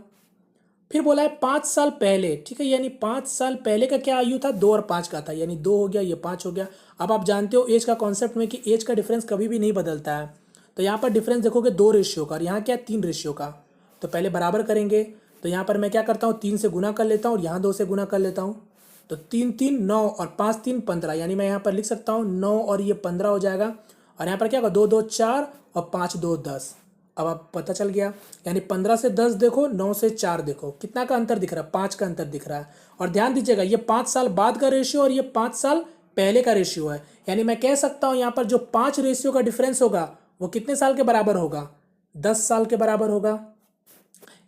फिर बोला है 5 साल पहले, ठीक है, यानी 5 साल पहले का क्या आयु था, 2 और 5 का था, यानी 2 हो गया, ये 5 हो गया। अब आप जानते हो एज का कॉन्सेप्ट में कि एज का डिफरेंस कभी भी नहीं बदलता है, तो यहाँ पर डिफरेंस देखोगे 2 रेशियो का, और यहाँ क्या 3 रेशियो का। तो पहले बराबर करेंगे, तो यहाँ पर मैं क्या करता हूँ 3 से गुना कर लेता हूँ और यहाँ 2 से गुना कर लेता हूँ, तो 3 3 9 और 5 3 15, यानी मैं यहाँ पर लिख सकता हूँ 9 और ये 15 हो जाएगा। और यहाँ पर क्या होगा 2 2 4 और 5 2 10। अब आप पता चल गया, यानी 15 से 10 देखो, 9 से 4 देखो, कितना का अंतर दिख रहा है, 5 का अंतर दिख रहा है। और ध्यान दीजिएगा ये 5 साल बाद का रेशियो और ये 5 साल पहले का रेशियो है, यानी मैं कह सकता हूँ यहाँ पर जो 5 रेशियो का डिफरेंस होगा वो कितने साल के बराबर होगा, 10 साल के बराबर होगा।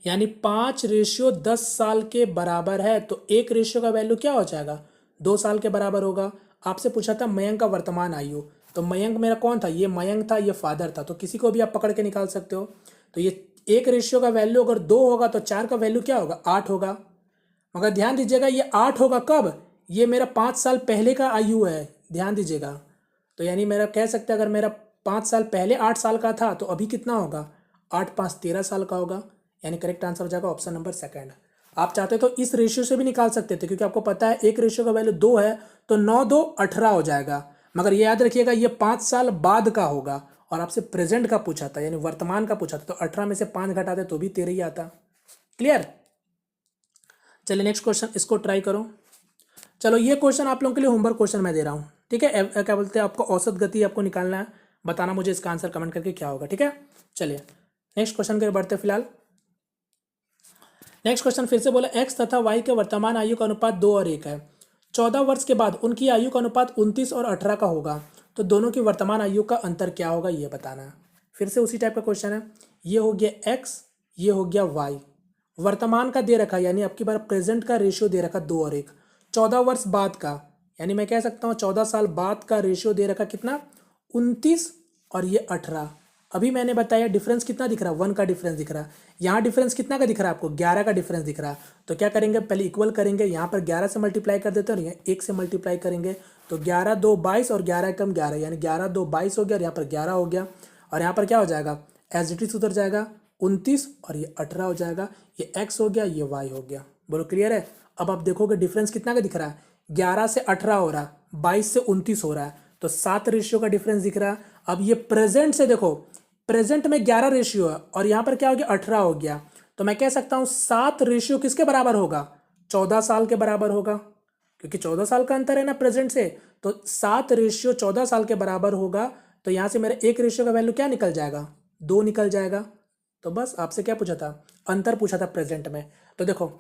यानी 5 रेशियो 10 साल के बराबर है, तो 1 रेशियो का वैल्यू क्या हो जाएगा, 2 साल के बराबर होगा। आपसे पूछा था मयंक का वर्तमान आयु, तो मयंक मेरा कौन था, ये मयंक था, ये फादर था, तो किसी को भी आप पकड़ के निकाल सकते हो। तो ये 1 रेशियो का वैल्यू अगर 2 होगा तो 4 का वैल्यू क्या होगा, 8 होगा। मगर ध्यान दीजिएगा ये 8 होगा कब, ये मेरा 5 साल पहले का आयु है, ध्यान दीजिएगा। तो यानी मेरा कह सकते हैं अगर मेरा 5 साल पहले 8 साल का था तो अभी कितना होगा, 8 5 13 साल का होगा, यानी करेक्ट आंसर हो जाएगा ऑप्शन नंबर सेकंड। आप चाहते तो इस रेशियो से भी निकाल सकते थे, क्योंकि आपको पता है 1 रेशियो का वैल्यू 2 है, तो 9 2 18 हो जाएगा। मगर ये याद रखिएगा ये 5 साल बाद का होगा, और आपसे प्रेजेंट का पूछा था, यानी वर्तमान का पूछा था, तो 18 में से 5 घटाते तो भी 13 ही आता। क्लियर। चलिए नेक्स्ट क्वेश्चन, इसको ट्राई करो। चलो ये क्वेश्चन आप लोगों के लिए होमवर्क क्वेश्चन मैं दे रहा हूँ, ठीक है। क्या बोलते हैं, आपको औसत गति आपको निकालना है, बताना मुझे इसका आंसर कमेंट करके क्या होगा, ठीक है। चलिए नेक्स्ट क्वेश्चन के बढ़ते फिलहाल। नेक्स्ट क्वेश्चन फिर से बोला x तथा y के वर्तमान आयु का अनुपात 2 और 1 है। 14 वर्ष के बाद उनकी आयु का अनुपात 29 और 18 का होगा, तो दोनों की वर्तमान आयु का अंतर क्या होगा ये बताना है। फिर से उसी टाइप का क्वेश्चन है, ये हो गया x, ये हो गया y, वर्तमान का दे रखा, यानी आपकी बार प्रेजेंट का रेशियो दे रखा 2 और 1। 14 वर्ष बाद का, यानी मैं कह सकता हूँ 14 साल बाद का रेशियो दे रखा कितना, 29 और ये 18। अभी मैंने बताया डिफरेंस कितना दिख रहा है, 1 का डिफरेंस दिख रहा है। यहाँ डिफरेंस कितना का दिख रहा है आपको, 11 का डिफरेंस दिख रहा है। तो क्या करेंगे, पहले इक्वल करेंगे, यहाँ पर 11 से मल्टीप्लाई कर देते हैं और यहाँ 1 से मल्टीप्लाई करेंगे, तो 11 2 22 और 11 कम 11, यानी 11 2 22 हो गया और यहाँ पर 11 हो गया। और यहाँ पर क्या हो जाएगा, एज इट इज उधर जाएगा 29 और ये 18 हो जाएगा, ये x हो गया, ये y हो गया। बोलो क्लियर है। अब आप देखोगे डिफरेंस कितना का दिख रहा है, 11 से 18 हो रहा है, 22 से 29 हो रहा है, तो 7 रेशियो का डिफरेंस दिख रहा है। अब ये प्रेजेंट से देखो, प्रेजेंट में 11 रेशियो है और यहाँ पर क्या हो गया, 18 हो गया, तो मैं कह सकता हूँ 7 रेशियो किसके बराबर होगा, 14 साल के बराबर होगा, क्योंकि 14 साल का अंतर है ना प्रेजेंट से, तो 7 रेशियो 14 साल के बराबर होगा। तो यहाँ से मेरा 1 रेशियो का वैल्यू क्या निकल जाएगा, 2 निकल जाएगा। तो बस आपसे क्या पूछा था, अंतर पूछा था प्रेजेंट में। तो देखो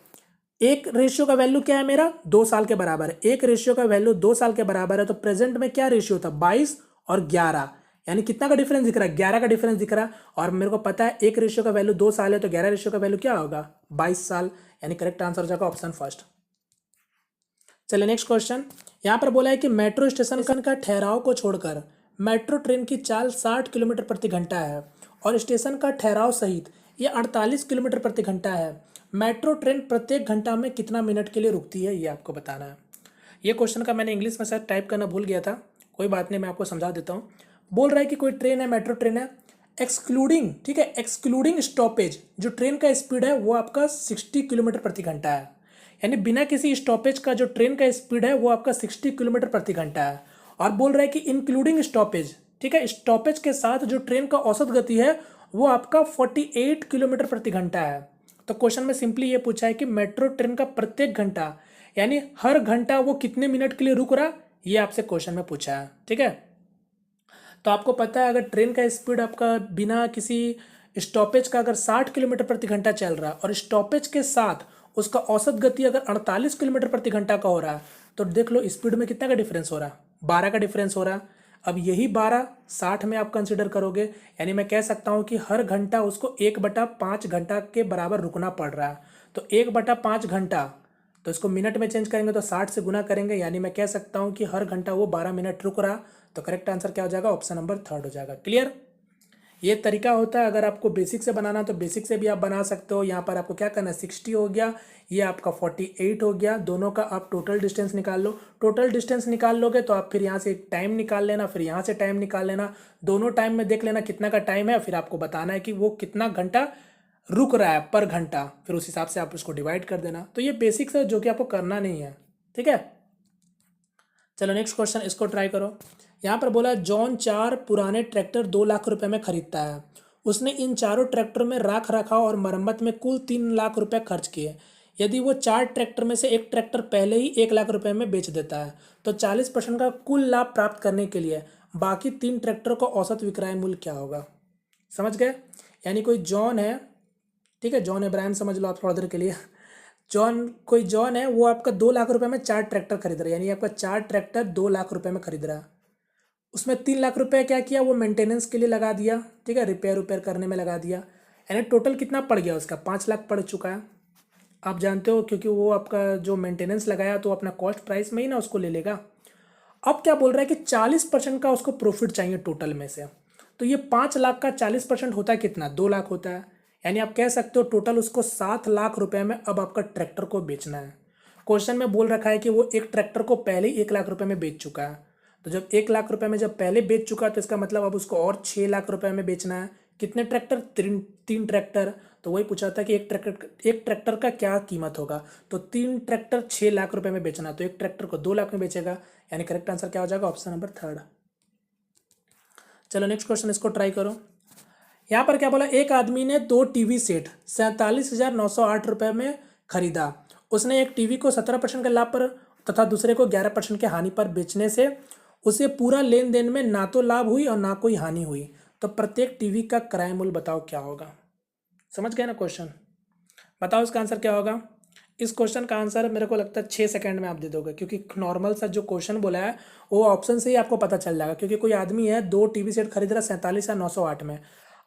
1 रेशियो का वैल्यू क्या है मेरा, 2 साल के बराबर है, 1 रेशियो का वैल्यू 2 साल के बराबर है, तो प्रेजेंट में क्या रेशियो था, 22 और 11, यानी कितना का डिफरेंस दिख रहा है, 11 का डिफरेंस दिख रहा है। और मेरे को पता है 1 रेशियो का वैल्यू 2 साल है, तो 11 रेशियो का वैल्यू क्या होगा, 22 साल, यानी करेक्ट आंसर हो जाएगा ऑप्शन फर्स्ट। चलिए नेक्स्ट क्वेश्चन, यहाँ पर बोला है कि मेट्रो स्टेशन का ठहराव को छोड़कर मेट्रो ट्रेन की चाल 60 किलोमीटर प्रति घंटा है और स्टेशन का ठहराव सहित ये 48 किलोमीटर प्रति घंटा है, मेट्रो ट्रेन प्रत्येक घंटा में कितना मिनट के लिए रुकती है, ये आपको बताना है। ये क्वेश्चन का मैंने इंग्लिश में शायद टाइप करना भूल गया था, कोई बात नहीं, मैं आपको समझा देता हूँ। बोल रहा है कि कोई ट्रेन है, मेट्रो ट्रेन है, एक्सक्लूडिंग, ठीक है, एक्सक्लूडिंग स्टॉपेज, जो ट्रेन का स्पीड है वो आपका 60 किलोमीटर प्रति घंटा है। यानी बिना किसी स्टॉपेज का जो ट्रेन का स्पीड है वो आपका 60 किलोमीटर प्रति घंटा है। और बोल रहा है कि इंक्लूडिंग स्टॉपेज, ठीक है, स्टॉपेज के साथ जो ट्रेन का औसत गति है वो आपका 48 किलोमीटर प्रति घंटा है। तो क्वेश्चन में सिंपली ये पूछा है कि मेट्रो ट्रेन का प्रत्येक घंटा यानी हर घंटा वो कितने मिनट के लिए रुक रहा, ये आपसे क्वेश्चन में पूछा है। ठीक है, तो आपको पता है अगर ट्रेन का स्पीड आपका बिना किसी स्टॉपेज का अगर 60 किलोमीटर प्रति घंटा चल रहा है और स्टॉपेज के साथ उसका औसत गति अगर 48 किलोमीटर प्रति घंटा का हो रहा है, तो देख लो स्पीड में कितना का डिफरेंस हो रहा है, 12 का डिफरेंस हो रहा है। अब यही 12 60 में आप कंसिडर करोगे, यानी मैं कह सकता हूँ कि हर घंटा उसको 1/5 घंटा के बराबर रुकना पड़ रहा है। तो 1/5 घंटा, तो इसको मिनट में चेंज करेंगे तो 60 से गुना करेंगे, यानी मैं कह सकता हूँ कि हर घंटा वो 12 मिनट रुक रहा। तो करेक्ट आंसर क्या हो जाएगा, ऑप्शन नंबर 3 हो जाएगा। क्लियर, ये तरीका होता है। अगर आपको बेसिक से बनाना तो बेसिक से भी आप बना सकते हो। यहाँ पर आपको क्या करना है, 60 हो गया, ये आपका 48 हो गया, दोनों का आप टोटल डिस्टेंस निकाल लो। टोटल डिस्टेंस निकाल लोगे तो आप फिर यहाँ से टाइम निकाल लेना, फिर यहाँ से टाइम निकाल लेना, दोनों टाइम में देख लेना कितना का टाइम है, फिर आपको बताना है कि वो कितना घंटा रुक रहा है पर घंटा, फिर उस हिसाब से आप उसको डिवाइड कर देना। तो ये बेसिक्स है जो कि आपको करना नहीं है। ठीक है, चलो नेक्स्ट क्वेश्चन, इसको ट्राई करो। यहाँ पर बोला जॉन 4 पुराने ट्रैक्टर 2 लाख रुपए में खरीदता है। उसने इन चारों ट्रैक्टर में रख रखाव और मरम्मत में कुल 3 लाख रुपए खर्च किए। यदि वो 4 ट्रैक्टर में से एक ट्रैक्टर पहले ही 1 लाख रुपए में बेच देता है तो 40% का कुल लाभ प्राप्त करने के लिए बाकी 3 ट्रैक्टर का औसत विक्रय मूल्य क्या होगा। समझ गए, यानी कोई जॉन है, ठीक है, जॉन इब्राहिम समझ लो आप थोड़ा देर के लिए। कोई जॉन है, वो आपका 2 लाख रुपए में 4 ट्रैक्टर खरीद रहा है, यानी आपका 4 ट्रैक्टर 2 लाख रुपए में खरीद रहा है। उसमें 3 लाख रुपए क्या किया, वो मेंटेनेंस के लिए लगा दिया, ठीक है, रिपेयर करने में लगा दिया, यानी टोटल कितना पड़ गया उसका, 5 लाख पड़ चुका है। आप जानते हो क्योंकि वो आपका जो मेंटेनेंस लगाया तो अपना कॉस्ट प्राइस में ही ना उसको ले लेगा। अब क्या बोल रहा है कि 40% का उसको प्रॉफिट चाहिए टोटल में से। तो ये 5 लाख का 40% होता है कितना, 2 लाख होता है। यानी आप कह सकते हो टोटल उसको 7 लाख रुपए में अब आपका ट्रैक्टर को बेचना है। क्वेश्चन में बोल रखा है कि वो एक ट्रैक्टर को पहले ही 1 लाख रुपए में बेच चुका है। तो जब 1 लाख रुपए में जब पहले बेच चुका है तो इसका मतलब अब उसको और 6 लाख रुपए में बेचना है। कितने ट्रैक्टर, 3 ट्रैक्टर। तो वही पूछा था कि एक ट्रैक्टर का क्या कीमत होगा, तो 3 ट्रैक्टर 6 लाख रुपए में बेचना, तो एक ट्रैक्टर को 2 लाख में बेचेगा, यानी करेक्ट आंसर क्या हो जाएगा, ऑप्शन नंबर 3। चलो नेक्स्ट क्वेश्चन, इसको ट्राई करो। यहाँ पर क्या बोला, एक आदमी ने 2 टीवी सेट 47,908 रुपये में खरीदा। उसने एक टीवी को 17% के लाभ पर तथा दूसरे को 11% के हानि पर बेचने से उसे पूरा लेन देन में ना तो लाभ हुई और ना कोई हानि हुई। तो प्रत्येक टीवी का क्रय मूल्य बताओ क्या होगा। समझ गए ना क्वेश्चन, बताओ इसका आंसर क्या होगा। इस क्वेश्चन का आंसर मेरे को लगता है 6 सेकंड में आप दे दोगे, क्योंकि नॉर्मल सा जो क्वेश्चन बोला है वो ऑप्शन से ही आपको पता चल जाएगा। क्योंकि कोई आदमी है 2 टीवी सेट खरीद रहा है 47,908 में,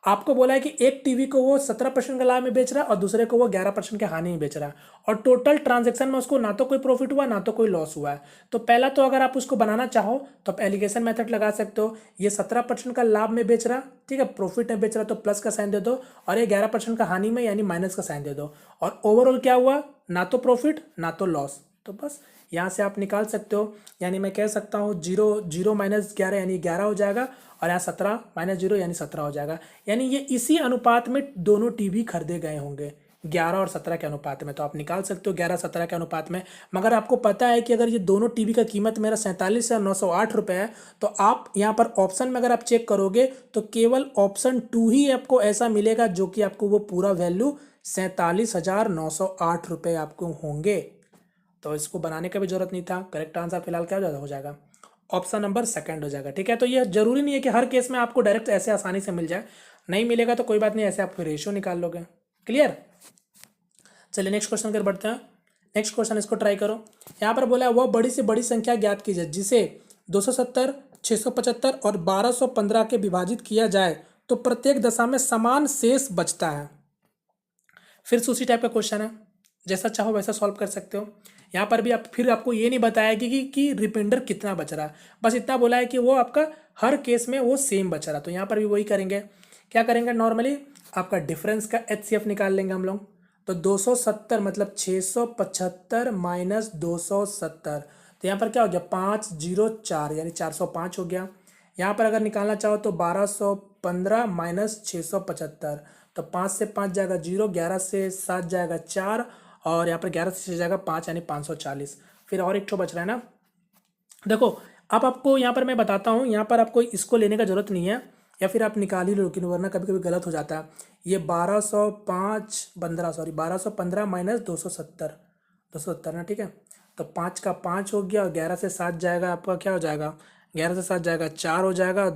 आपको बोला है कि एक टीवी को वो 17% का लाभ में बेच रहा है और दूसरे को वो 11% के हानि में बेच रहा है, और टोटल ट्रांजैक्शन में उसको ना तो कोई प्रॉफिट हुआ ना तो कोई लॉस हुआ है। तो पहला तो अगर आप उसको बनाना चाहो तो आप एलिगेशन मेथड लगा सकते हो। ये 17% का लाभ में बेच रहा, ठीक है, प्रॉफिट में बेच रहा, तो प्लस का साइन दे दो, और ये 11% का हानि में यानी माइनस का साइन दे दो, और ओवरऑल क्या हुआ, ना तो प्रॉफिट ना तो लॉस। तो बस यहाँ से आप निकाल सकते हो, यानी मैं कह सकता हूँ 0 माइनस 11 यानी 11 हो जाएगा, और यहाँ 17 माइनस 0 यानी 17 हो जाएगा। यानी ये इसी अनुपात में दोनों टीवी खरीदे गए होंगे, 11 और 17 के अनुपात में। तो आप निकाल सकते हो 11-17 के अनुपात में। मगर आपको पता है कि अगर ये दोनों टीवी का कीमत मेरा 47,908 रुपये है, तो आप यहाँ पर ऑप्शन में अगर आप चेक करोगे तो केवल ऑप्शन 2 ही आपको ऐसा मिलेगा जो कि आपको वो पूरा वैल्यू 47,908 रुपये आपको होंगे। तो इसको बनाने का भी जरूरत नहीं था। करेक्ट आंसर फिलहाल क्या हो जाएगा, ऑप्शन नंबर 2 हो जाएगा। ठीक है, तो ये जरूरी नहीं है कि हर केस में आपको डायरेक्ट ऐसे आसानी से मिल जाए, नहीं मिलेगा तो कोई बात नहीं, ऐसे आप फिर रेशियो निकाल लोगे। क्लियर, चलिए नेक्स्ट क्वेश्चन कर बढ़ते हैं। नेक्स्ट क्वेश्चन, इसको ट्राई करो। यहाँ पर बोला है वह बड़ी से बड़ी संख्या ज्ञात कीजिए जिसे 270, 675 और 1215 के विभाजित किया जाए तो प्रत्येक दशा में समान शेष बचता है। फिर से उसी टाइप का क्वेश्चन है, जैसा चाहो वैसा सॉल्व कर सकते हो। यहाँ पर भी आप फिर आपको ये नहीं बताया कि रिमाइंडर कितना बच रहा है, बस इतना बोला है कि वो आपका हर केस में वो सेम बच रहा। तो यहाँ पर भी वही करेंगे, क्या करेंगे, नॉर्मली आपका डिफरेंस का HCF निकाल लेंगे हम लोग। तो 270 मतलब 675 माइनस 270, तो यहाँ पर क्या हो गया 504 यानी 405 हो गया। यहाँ पर अगर निकालना चाहो तो 1215 माइनस 675, तो 5 से 5 जाएगा 0, 11 से 7 जाएगा 4, और यहाँ पर 11 से 6 जाएगा 5 यानी 540। फिर और एक ठो बच रहा है ना, देखो अब आपको यहाँ पर मैं बताता हूँ, यहाँ पर आपको इसको लेने का जरूरत नहीं है, या फिर आप निकाल ही लो, लेकिन वरना कभी कभी गलत हो जाता है। ये 1215 माइनस 270 ना, ठीक है। तो 5 का 5 हो गया, और 11 से 7 जाएगा आपका क्या हो जाएगा, 11 से 7 जाएगा 4 हो जाएगा,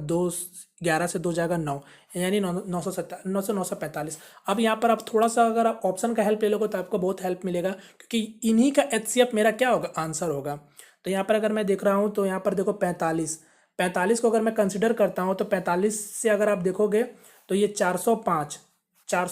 11 से 2 जाएगा 9, यानी 945। अब यहाँ पर आप थोड़ा सा अगर आप ऑप्शन का हेल्प ले लोगे तो आपको बहुत हेल्प मिलेगा, क्योंकि इन्हीं का HCF मेरा क्या होगा, आंसर होगा। तो यहाँ पर अगर मैं देख रहा हूँ तो यहाँ पर देखो 45 को अगर मैं कंसिडर करता हूँ तो 45 से अगर आप देखोगे तो ये 405 क्या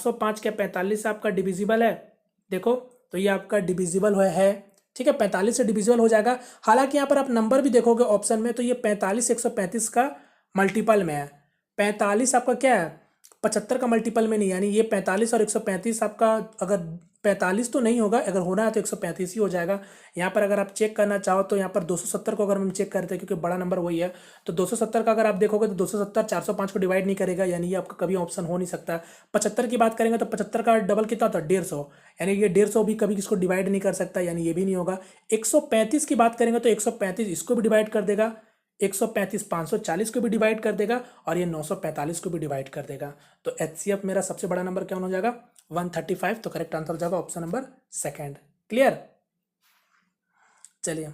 45 से आपका डिविजिबल है, देखो तो ये आपका डिविजिबल है, ठीक है, 45 से डिविजिबल हो जाएगा। हालांकि यहाँ पर आप नंबर भी देखोगे ऑप्शन में, तो ये 45 135 का मल्टीपल में है, 45 आपका क्या है 75 का मल्टीपल में नहीं, यानी ये 45 और 135 आपका, अगर 45 तो नहीं होगा, अगर होना है तो 135 ही हो जाएगा। यहाँ पर अगर आप चेक करना चाहो तो यहाँ पर 270 को अगर हम चेक करते हैं, क्योंकि बड़ा नंबर वही है, तो 270 का अगर आप देखोगे तो 270 405 को डिवाइड नहीं करेगा, यानी ये आपका कभी ऑप्शन हो नहीं सकता। 75 की बात करेंगे तो 75 का डबल कितना होता है 150, यानी ये 150 भी कभी किसको डिवाइड नहीं कर सकता, यानी ये भी नहीं होगा। 135 की बात करेंगे तो 135 इसको भी डिवाइड कर देगा, 135 540 को भी डिवाइड कर देगा, और ये 945 को भी डिवाइड कर देगा। तो HCF मेरा सबसे बड़ा नंबर क्या हो जाएगा 135, तो करेक्ट आंसर हो जाएगा ऑप्शन नंबर सेकंड। क्लियर, चलिए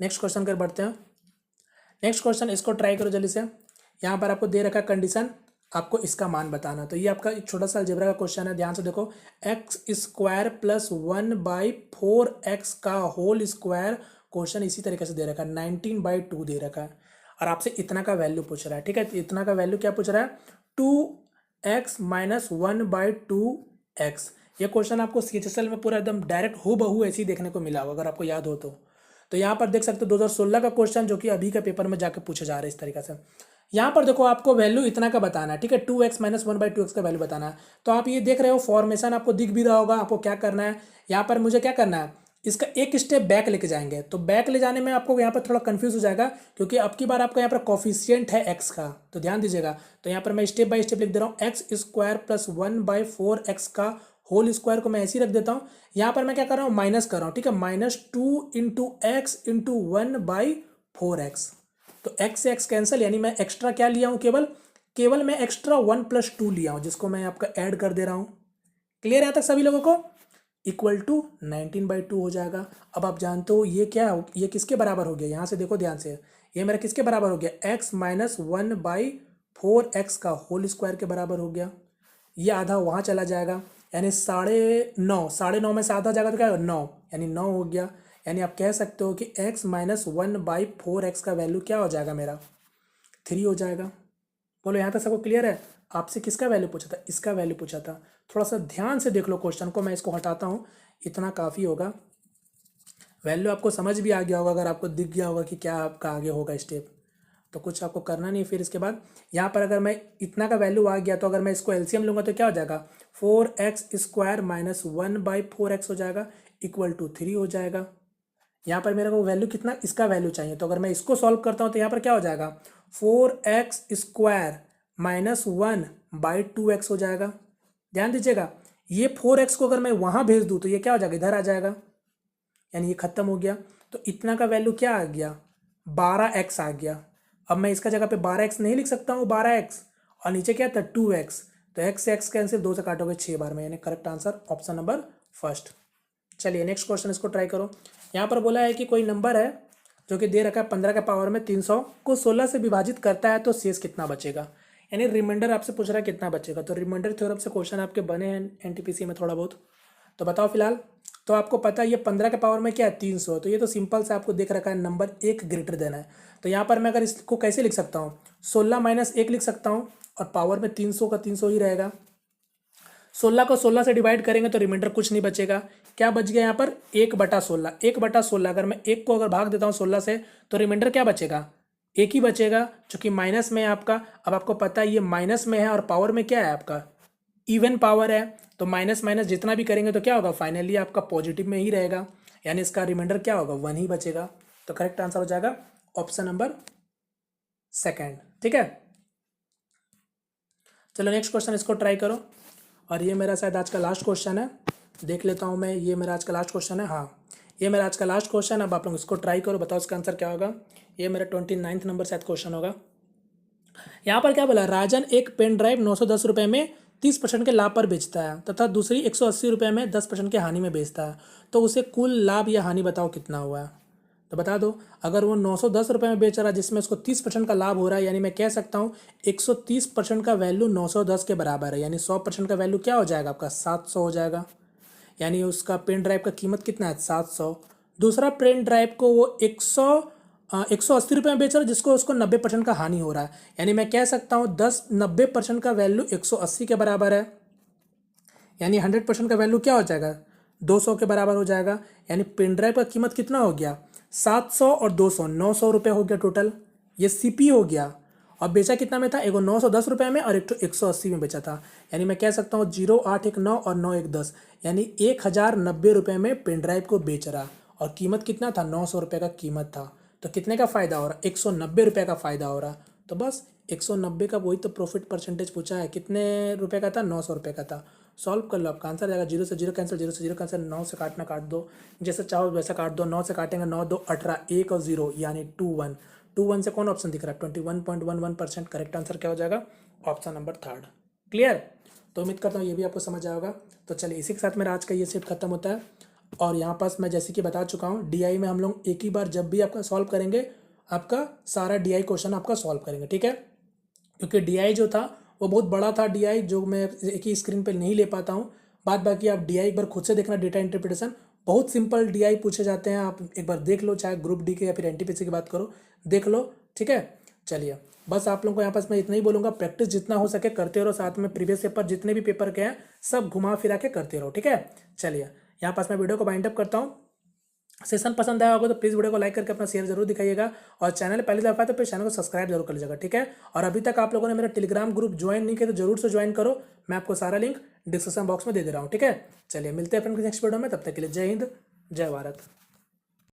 नेक्स्ट क्वेश्चन कर बढ़ते हैं। नेक्स्ट क्वेश्चन इसको ट्राई करो जल्दी से। यहाँ पर आपको दे रखा कंडीशन, आपको इसका मान बताना। तो ये आपका एक छोटा सा अलजेब्रा का क्वेश्चन है, ध्यान से देखो। x² + 1/4x का होल स्क्वायर, क्वेश्चन इसी तरीके से दे रखा है, 19/2 दे रखा है, और आपसे इतना का वैल्यू पूछ रहा है, ठीक है। इतना का वैल्यू क्या पूछ रहा है 2x - 1/2x। ये क्वेश्चन आपको CHSL में पूरा एकदम डायरेक्ट हूबहू ऐसे ही देखने को मिला होगा, अगर आपको याद हो तो यहाँ पर देख सकते हो 2016 का क्वेश्चन, जो कि अभी का पेपर में जाके पूछे जा रहे हैं इस तरीके से। यहाँ पर देखो आपको वैल्यू इतना का बताना है, ठीक है, 2x - 1/2x का वैल्यू बताना है। तो आप ये देख रहे हो फॉर्मेशन आपको दिख भी रहा होगा, आपको क्या करना है, यहाँ पर मुझे क्या करना है, इसका एक स्टेप बैक लेके जाएंगे। तो बैक ले जाने में आपको यहाँ पर थोड़ा कंफ्यूज हो जाएगा, क्योंकि अब की बार आपका यहाँ पर कॉफिशिएंट है x का, तो ध्यान दीजिएगा। तो यहाँ पर मैं स्टेप बाय स्टेप लिख दे रहा हूँ, x² + 1/4x का होल स्क्वायर को मैं ऐसे ही रख देता हूँ। यहाँ पर मैं क्या कर रहा हूँ, माइनस कर रहा हूँ, ठीक है, -2 × x × 1/4x। तो x से x कैंसिल, यानी मैं एक्स्ट्रा क्या लिया हूँ, केवल मैं एक्स्ट्रा 1 + 2 लिया हूँ, जिसको मैं आपका ऐड कर दे रहा हूँ। क्लियर है यहाँ तक सभी लोगों को, इक्वल टू 19/2 हो जाएगा। अब आप जानते हो ये क्या, ये किसके बराबर हो गया, यहाँ से देखो ध्यान से, ये मेरा किसके बराबर हो गया, x - 1/4x का होल स्क्वायर के बराबर हो गया। ये आधा वहाँ चला जाएगा, यानी 9.5 में से आधा जाएगा तो क्या होगा 9, यानी 9 हो गया। यानी आप कह सकते हो कि x - 1/4x का वैल्यू क्या हो जाएगा मेरा 3 हो जाएगा। बोलो यहाँ तक सबको क्लियर है। आपसे किसका वैल्यू पूछा था, इसका वैल्यू पूछा था। थोड़ा सा ध्यान से देख लो क्वेश्चन को, मैं इसको हटाता हूँ, इतना काफ़ी होगा। वैल्यू आपको समझ भी आ गया होगा, अगर आपको दिख गया होगा कि क्या आपका आगे होगा स्टेप, तो कुछ आपको करना नहीं। फिर इसके बाद यहाँ पर अगर मैं इतना का वैल्यू आ गया, तो अगर मैं इसको LCM लूँगा तो क्या हो जाएगा 4x² - 1/4x हो जाएगा, इक्वल टू 3 हो जाएगा। यहाँ पर मेरे को वैल्यू कितना, इसका वैल्यू चाहिए, तो अगर मैं इसको सॉल्व करता हूँ तो यहाँ पर क्या हो जाएगा 4x² - 1/2x हो जाएगा। ध्यान दीजिएगा, ये 4x को अगर मैं वहाँ भेज दूँ तो ये क्या हो जाएगा, इधर आ जाएगा, यानी ये खत्म हो गया। तो इतना का वैल्यू क्या आ गया 12x आ गया। अब मैं इसका जगह पे 12x नहीं लिख सकता हूँ, 12x और नीचे क्या था 2x, तो x से x कैंसिल, 2 से काटोगे 6 बार में, यानी correct answer option number first. चलिए नेक्स्ट क्वेश्चन इसको ट्राई करो। यहाँ पर बोला है कि कोई नंबर है जो कि दे रखा है 15 के पावर में 300 को 16 से विभाजित करता है तो शेष कितना बचेगा, यानी रिमाइंडर आपसे पूछ रहा है कितना बचेगा। तो रिमाइंडर थ्योरम से क्वेश्चन आपके बने हैं NTPC में थोड़ा बहुत, तो बताओ फिलहाल। तो आपको पता है ये 15 के पावर में क्या है 300, तो ये तो सिंपल से आपको देख रखा है नंबर 1 ग्रेटर देना है। तो यहाँ पर मैं अगर इसको कैसे लिख सकता हूँ 16 - 1 लिख सकता हूँ, और पावर में 300 का 300 ही रहेगा। 16 को 16 से डिवाइड करेंगे तो रिमाइंडर कुछ नहीं बचेगा। क्या बच गया यहाँ पर 1/16। 1/16 अगर मैं 1 को अगर भाग देता हूँ 16 से तो रिमाइंडर क्या बचेगा, 1 ही बचेगा, चूंकि माइनस में है आपका। अब आपको पता है ये माइनस में है और पावर में क्या है आपका, इवन पावर है, तो माइनस माइनस जितना भी करेंगे तो क्या होगा, फाइनली आपका पॉजिटिव में ही रहेगा, यानी इसका रिमाइंडर क्या होगा, 1 ही बचेगा। तो करेक्ट आंसर हो जाएगा ऑप्शन नंबर सेकंड। ठीक है, चलो नेक्स्ट क्वेश्चन इसको ट्राई करो। और ये मेरा शायद आज का लास्ट क्वेश्चन है, देख लेता हूँ मैं, ये मेरा आज का लास्ट क्वेश्चन है। हाँ, ये मेरा आज का लास्ट क्वेश्चन। अब आप लोग इसको ट्राई करो, बताओ इसका आंसर क्या होगा। ये मेरा 29 नंबर शायद क्वेश्चन होगा। यहाँ पर क्या बोला, राजन एक पेन ड्राइव 910 रुपये में 30% के लाभ पर बेचता है तथा दूसरी 180 रुपये में 10% के हानि में बेचता है, तो उसे कुल लाभ या हानि बताओ कितना हुआ है। तो बता दो, अगर वो 910 रुपये में बेच रहा है जिसमें उसको 30% का लाभ हो रहा है, यानी मैं कह सकता हूँ 130% का वैल्यू 910 के बराबर है, यानी 100% का वैल्यू क्या हो जाएगा आपका 700 हो जाएगा। यानी उसका पेन ड्राइव का कीमत कितना है 700। दूसरा पेन ड्राइव को वो 180 रुपये में बेच रहा है जिसको उसको 90% का हानि हो रहा है, यानी मैं कह सकता हूँ 90% का वैल्यू 180 के बराबर है, यानी 100% का वैल्यू क्या हो जाएगा 200 के बराबर हो जाएगा। यानी पेन ड्राइव का कीमत कितना हो गया 700 और 200 900 रुपये हो गया टोटल, ये सीपी हो गया। और बेचा कितना में था, एगो 910 रुपये में और एक तो 180 में बेचा था, यानी मैं कह सकता हूँ 0819 और 9110, यानी 1090 रुपये में पेन ड्राइव को बेच रहा, और कीमत कितना था 900 रुपये का कीमत था। तो कितने का फ़ायदा हो रहा, 190 रुपये का फ़ायदा हो रहा। तो बस 190 का वही तो प्रॉफिट परसेंटेज पूछा है, कितने रुपए का था 900 रुपये का था। सॉल्व कर लो, आपका आंसर जाएगा 0 से 0 कैंसिल, 0 से 0 कैंसिल, 9 से काटना काट दो, जैसे चाहो वैसा काट दो। 9 से काटेंगे 9 2 18, 1 और 0 यानी 21 से कौन ऑप्शन दिख रहा है 21.11%। करेक्ट आंसर क्या हो जाएगा ऑप्शन नंबर थर्ड। क्लियर, तो उम्मीद करता हूँ ये भी आपको समझ आएगा। तो चलिए इसी के साथ मेरा आज का ये सेट खत्म होता है। और यहाँ पास मैं जैसे कि बता चुका हूँ, डीआई में हम लोग एक ही बार जब भी आपका सॉल्व करेंगे आपका सारा डीआई क्वेश्चन आपका सॉल्व करेंगे, ठीक है। क्योंकि डीआई जो था वो बहुत बड़ा था, डीआई जो मैं एक ही स्क्रीन पे नहीं ले पाता हूँ। बाद बाकी आप डीआई एक बार खुद से देखना, डेटा इंटरप्रिटेशन बहुत सिंपल डीआई पूछे जाते हैं, आप एक बार देख लो, चाहे ग्रुप डी के या फिर एनटीपीसी की बात करो, देख लो, ठीक है। चलिए बस आप लोगों को यहाँ पास मैं इतना ही बोलूँगा, प्रैक्टिस जितना हो सके करते रहो, साथ में प्रीवियस पेपर जितने भी पेपर के हैं सब घुमा फिरा के करते रहो, ठीक है। चलिए यहाँ पास मैं वीडियो को बाइंड अप करता हूँ। सेशन पसंद आया होगा तो प्लीज़ वीडियो को लाइक करके अपना शेयर जरूर दिखाइएगा, और चैनल पहले दफा है तो फिर चैनल को सब्सक्राइब जरूर कर लीजिएगा, ठीक है। और अभी तक आप लोगों ने मेरा टेलीग्राम ग्रुप ज्वाइन नहीं किया तो जरूर से ज्वाइन करो, मैं आपको सारा लिंक डिस्क्रिप्शन बॉक्स में दे दे रहा हूँ, ठीक है। चलिए मिलते हैं अपने नेक्स्ट वीडियो में, तब तक के लिए जय हिंद जय भारत।